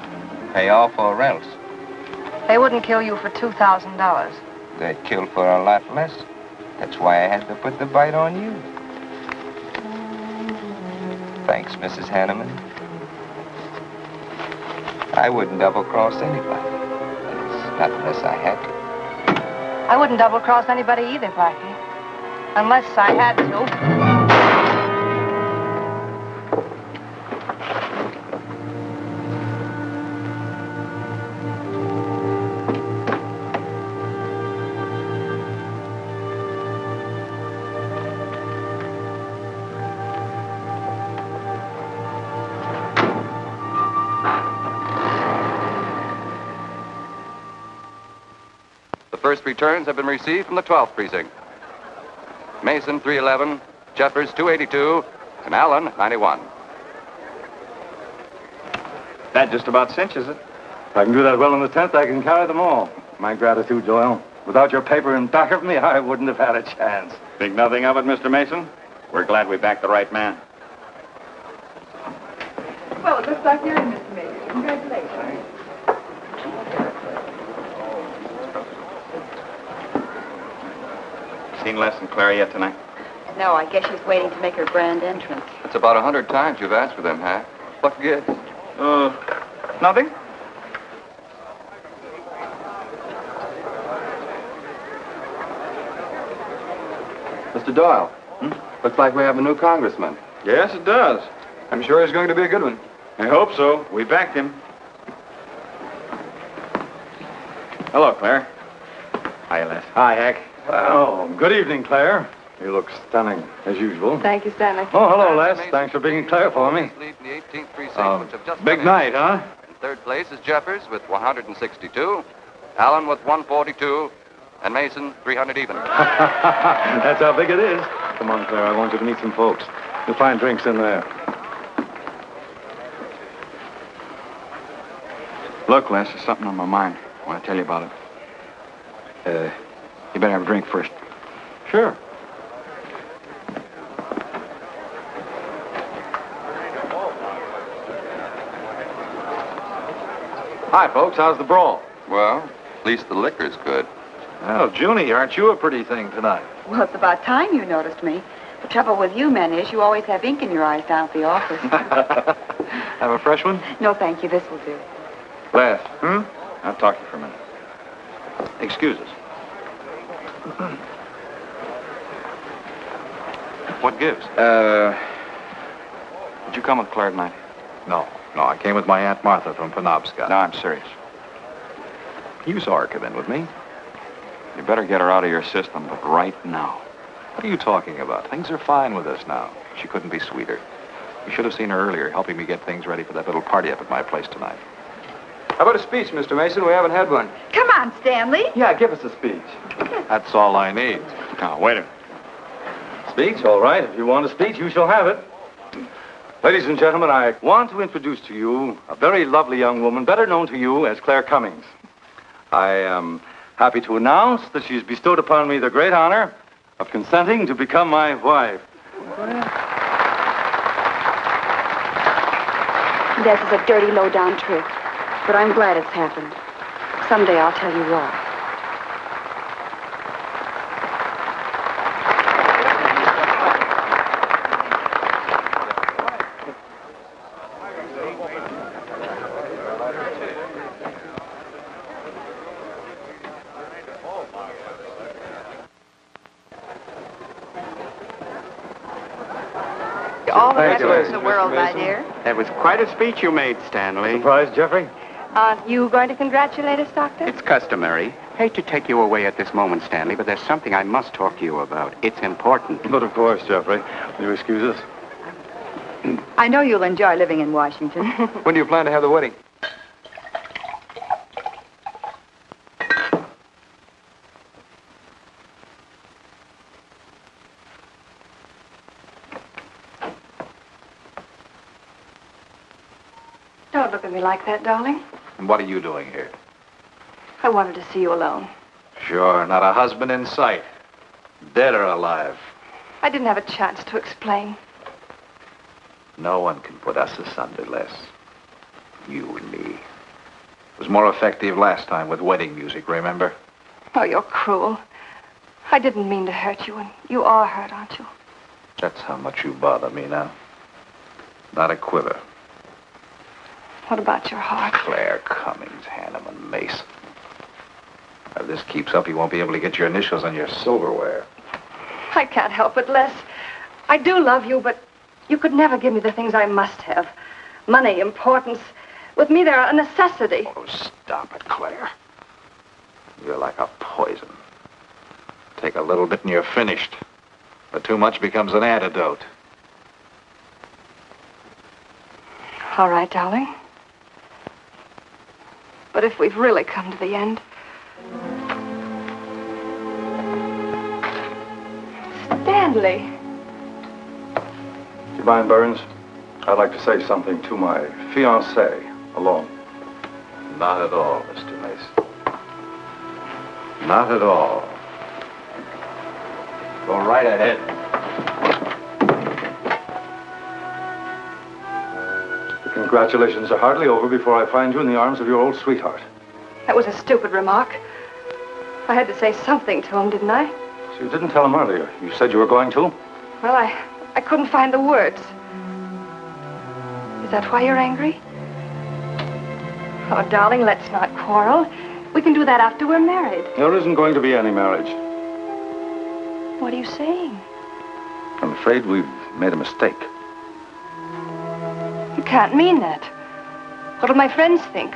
pay off or else. They wouldn't kill you for $2,000. They'd kill for a lot less. That's why I had to put the bite on you. Thanks, Mrs. Hanneman. I wouldn't double-cross anybody. Not unless I had to. I wouldn't double-cross anybody either, Blackie. Unless I had to. First returns have been received from the 12th precinct. Mason, 311, Jeffers, 282, and Allen, 91. That just about cinches it. If I can do that well in the 10th, I can carry them all. My gratitude, Doyle. Without your paper in back of me, I wouldn't have had a chance. Think nothing of it, Mr. Mason. We're glad we backed the right man. Well, it looks like you're in, Mr. Mason. Congratulations. Seen Les and Claire yet tonight? No, I guess she's waiting to make her grand entrance. It's about 100 times you've asked for them, Hack. What gives? Nothing? Mr. Doyle, looks like we have a new congressman. Yes, it does. I'm sure he's going to be a good one. I hope so. We backed him. Hello, Claire. Hi, Les. Hi, Hank. Oh, good evening, Claire. You look stunning, as usual. Thank you, Stanley. Oh, hello, Les. Thanks for being Claire for me. Lead in the 18th precinct, which have just Big finished. night, huh? In third place is Jeffers with 162, Allen with 142, and Mason 300 even. That's how big it is. Come on, Claire. I want you to meet some folks. You'll find drinks in there. Look, Les, there's something on my mind. I want to tell you about it. You better have a drink first. Sure. Hi, folks. How's the brawl? Well, at least the liquor's good. Well, Junie, aren't you a pretty thing tonight? Well, it's about time you noticed me. The trouble with you men is you always have ink in your eyes down at the office. Have a fresh one? No, thank you. This will do. Les. I'll talk to you for a minute. Excuse us. What gives? Did you come with Claire tonight? No, I came with my Aunt Martha from Penobscot. No, I'm serious. You saw her come in with me. You better get her out of your system, but right now. What are you talking about? Things are fine with us now. She couldn't be sweeter. You should have seen her earlier, helping me get things ready for that little party up at my place tonight. How about a speech, Mr. Mason? We haven't had one. Come on, Stanley. Yeah, give us a speech. That's all I need. Now, wait a minute. Speech, all right. If you want a speech, you shall have it. Ladies and gentlemen, I want to introduce to you a very lovely young woman, better known to you as Claire Cummings. I am happy to announce that she's bestowed upon me the great honor of consenting to become my wife. This is a dirty, low-down trick, but I'm glad it's happened. Someday I'll tell you why. All the Thank you, happiness in the world, my dear. That was quite a speech you made, Stanley. Surprised, Jeffrey? Aren't you going to congratulate us, Doctor? It's customary. Hate to take you away at this moment, Stanley, but there's something I must talk to you about. It's important. But of course, Jeffrey. Will you excuse us? I know you'll enjoy living in Washington. When do you plan to have the wedding? Don't look at me like that, darling. And what are you doing here? I wanted to see you alone. Sure, not a husband in sight. Dead or alive. I didn't have a chance to explain. No one can put us asunder, Les. You and me. It was more effective last time with wedding music, remember? Oh, you're cruel. I didn't mean to hurt you, and you are hurt, aren't you? That's how much you bother me now. Not a quiver. What about your heart? Claire Cummings, Hanneman, Mason. If this keeps up, you won't be able to get your initials on your silverware. I can't help it, Les. I do love you, but you could never give me the things I must have. Money, importance. With me, they're a necessity. Oh, stop it, Claire. You're like a poison. Take a little bit and you're finished. But too much becomes an antidote. All right, darling. But if we've really come to the end, Stanley. Do you mind, Burns? I'd like to say something to my fiancée alone. Not at all, Mr. Mason. Not at all. Go right ahead. The congratulations are hardly over before I find you in the arms of your old sweetheart. That was a stupid remark. I had to say something to him, didn't I? So you didn't tell him earlier. You said you were going to? Well, I couldn't find the words. Is that why you're angry? Oh, darling, let's not quarrel. We can do that after we're married. There isn't going to be any marriage. What are you saying? I'm afraid we've made a mistake. You can't mean that. What'll my friends think?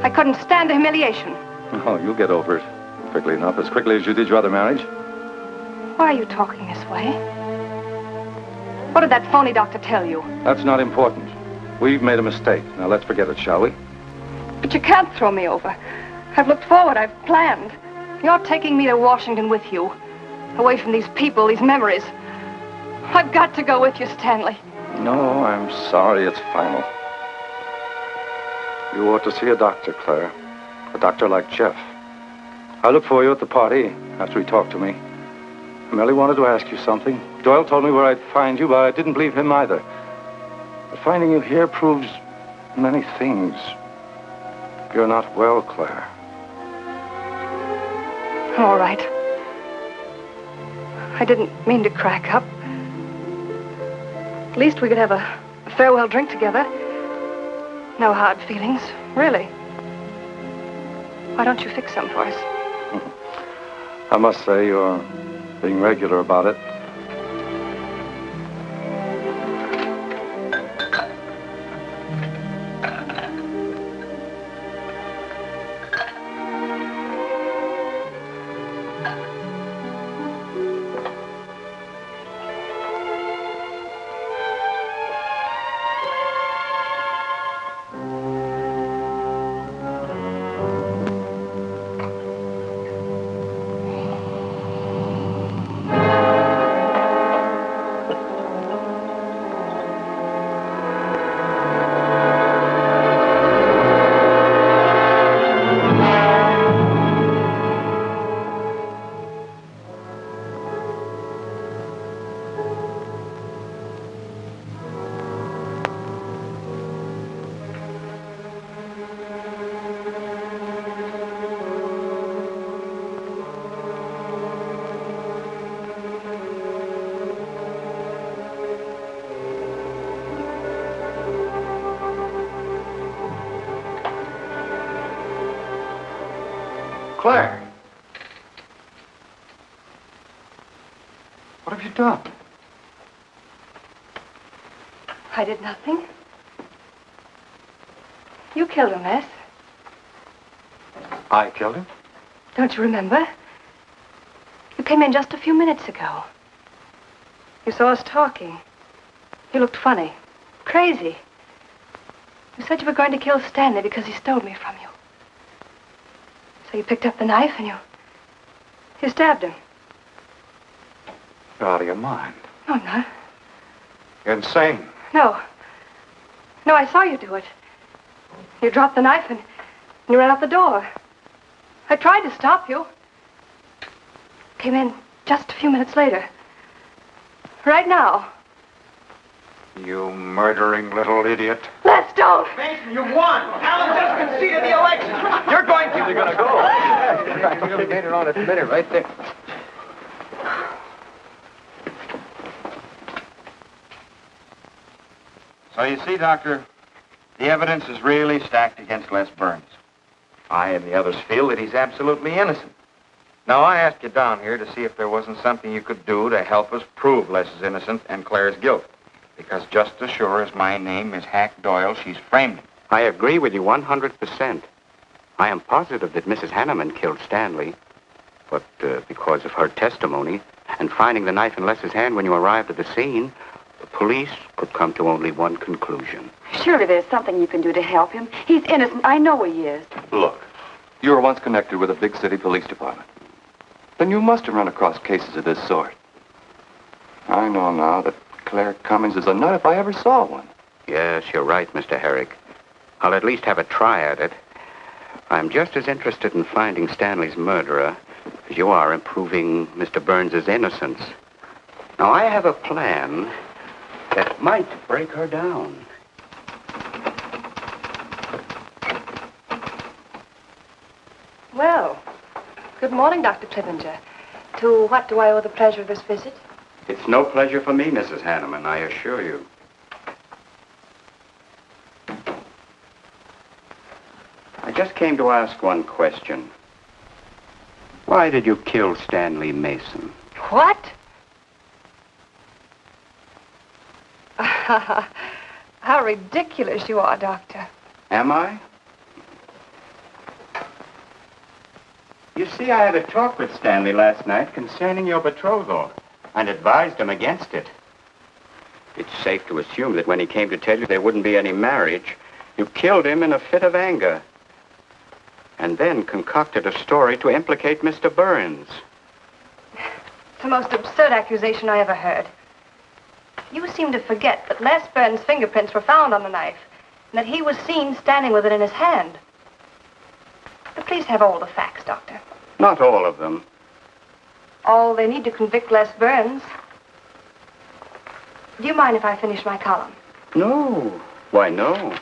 I couldn't stand the humiliation. Oh, you'll get over it quickly enough, as quickly as you did your other marriage. Why are you talking this way? What did that phony doctor tell you? That's not important. We've made a mistake. Now let's forget it, shall we? But you can't throw me over. I've looked forward. I've planned. You're taking me to Washington with you. Away from these people, these memories. I've got to go with you, Stanley. No, I'm sorry. It's final. You ought to see a doctor, Claire. A doctor like Jeff. I'll look for you at the party after he talked to me. I merely wanted to ask you something. Doyle told me where I'd find you, but I didn't believe him either. But finding you here proves many things. You're not well, Claire. All right. I didn't mean to crack up. At least we could have a farewell drink together. No hard feelings, really. Why don't you fix some for us? I must say you're being regular about it. Claire! What have you done? I did nothing. You killed him, Les. I killed him? Don't you remember? You came in just a few minutes ago. You saw us talking. You looked funny. Crazy. You said you were going to kill Stanley because he stole me from you. So you picked up the knife and you stabbed him. You're out of your mind. No, I'm not. You're insane. No. No, I saw you do it. You dropped the knife and you ran out the door. I tried to stop you. Came in just a few minutes later. Right now. You murdering little idiot. Let's don't. Mason, you won. Alan just conceded the election. You're going to. You're going to go. You made it on its minute right there. So you see, Doctor, the evidence is really stacked against Les Burns. I and the others feel that he's absolutely innocent. Now, I asked you down here to see if there wasn't something you could do to help us prove Les is innocent and Claire's guilt. Because just as sure as my name is Hack Doyle, she's framed him. I agree with you 100%. I am positive that Mrs. Hanneman killed Stanley. But because of her testimony and finding the knife in Les's hand when you arrived at the scene, the police could come to only one conclusion. Surely there's something you can do to help him. He's innocent. I know he is. Look, you were once connected with a big city police department. Then you must have run across cases of this sort. I know now that Claire Cummings is a nut if I ever saw one. Yes, you're right, Mr. Herrick. I'll at least have a try at it. I'm just as interested in finding Stanley's murderer as you are in proving Mr. Burns' innocence. Now, I have a plan that might break her down. Well, good morning, Dr. Clippinger. To what do I owe the pleasure of this visit? It's no pleasure for me, Mrs. Hanneman, I assure you. I just came to ask one question. Why did you kill Stanley Mason? What? How ridiculous you are, Doctor. Am I? You see, I had a talk with Stanley last night concerning your betrothal and advised him against it. It's safe to assume that when he came to tell you there wouldn't be any marriage, you killed him in a fit of anger and then concocted a story to implicate Mr. Burns. It's the most absurd accusation I ever heard. You seem to forget that Les Burns' fingerprints were found on the knife and that he was seen standing with it in his hand. But please have all the facts, Doctor. Not all of them. All they need to convict Les Burns. Do you mind if I finish my column? No. Why, no.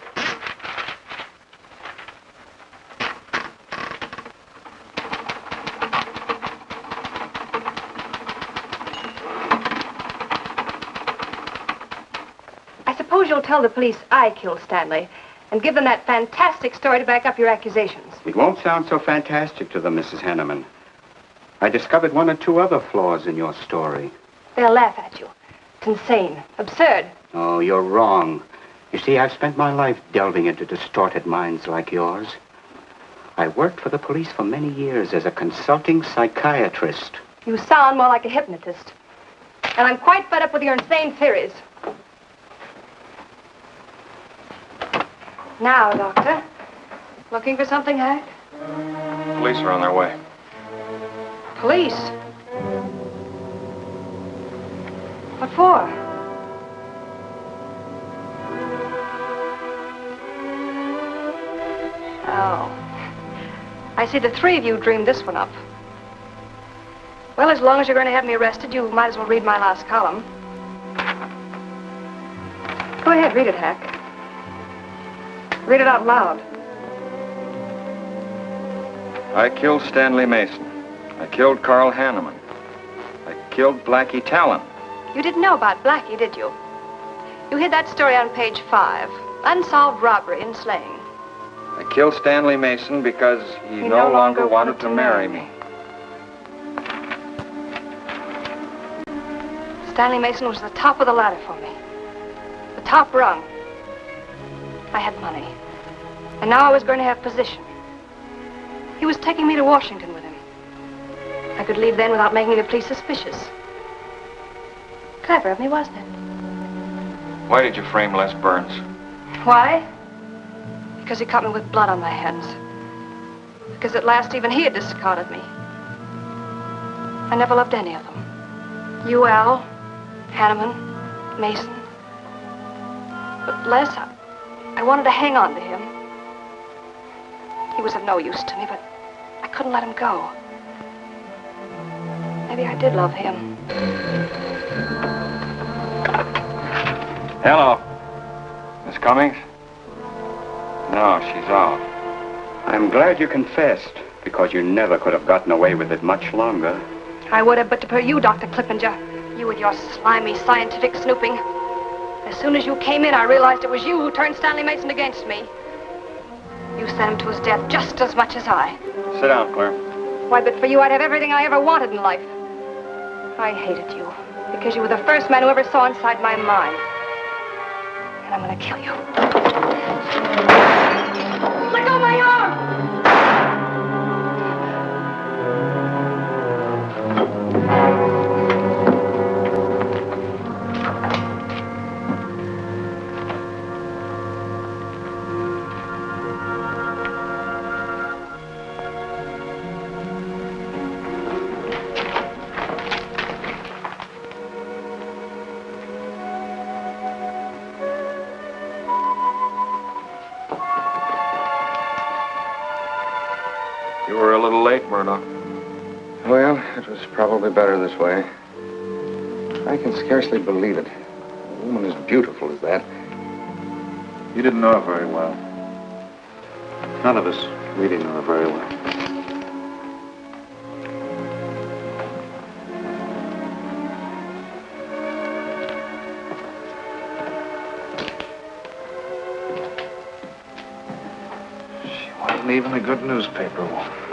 I suppose you'll tell the police I killed Stanley and give them that fantastic story to back up your accusations. It won't sound so fantastic to them, Mrs. Hanneman. I discovered one or two other flaws in your story. They'll laugh at you. It's insane, absurd. Oh, you're wrong. You see, I've spent my life delving into distorted minds like yours. I worked for the police for many years as a consulting psychiatrist. You sound more like a hypnotist. And I'm quite fed up with your insane theories. Now, Doctor, looking for something, Hank? Police are on their way. Police? What for? Oh. I see the three of you dreamed this one up. Well, as long as you're going to have me arrested, you might as well read my last column. Go ahead, read it, Hack. Read it out loud. I killed Stanley Mason. I killed Carl Hanneman. I killed Blackie Talon. You didn't know about Blackie, did you? You hid that story on page 5. Unsolved robbery and slaying. I killed Stanley Mason because he no longer wanted to marry me. Stanley Mason was the top of the ladder for me. The top rung. I had money. And now I was going to have position. He was taking me to Washington with him. I could leave then without making the police suspicious. Clever of me, wasn't it? Why did you frame Les Burns? Why? Because he caught me with blood on my hands. Because at last even he had discarded me. I never loved any of them. You, Al, Hanneman, Mason. But Les, I wanted to hang on to him. He was of no use to me, but I couldn't let him go. Maybe I did love him. Hello. Miss Cummings? No, she's off. I'm glad you confessed, because you never could have gotten away with it much longer. I would have, but to per you, Dr. Clippinger. You with your slimy scientific snooping. As soon as you came in, I realized it was you who turned Stanley Mason against me. You sent him to his death just as much as I. Sit down, Claire. Why, but for you, I'd have everything I ever wanted in life. I hated you because you were the first man who ever saw inside my mind. And I'm going to kill you. Let go of my arm! little late, Murdoch. Well, it was probably better this way. I can scarcely believe it. A woman as beautiful as that. You didn't know her very well. None of us really knew her very well. She wasn't even a good newspaper woman.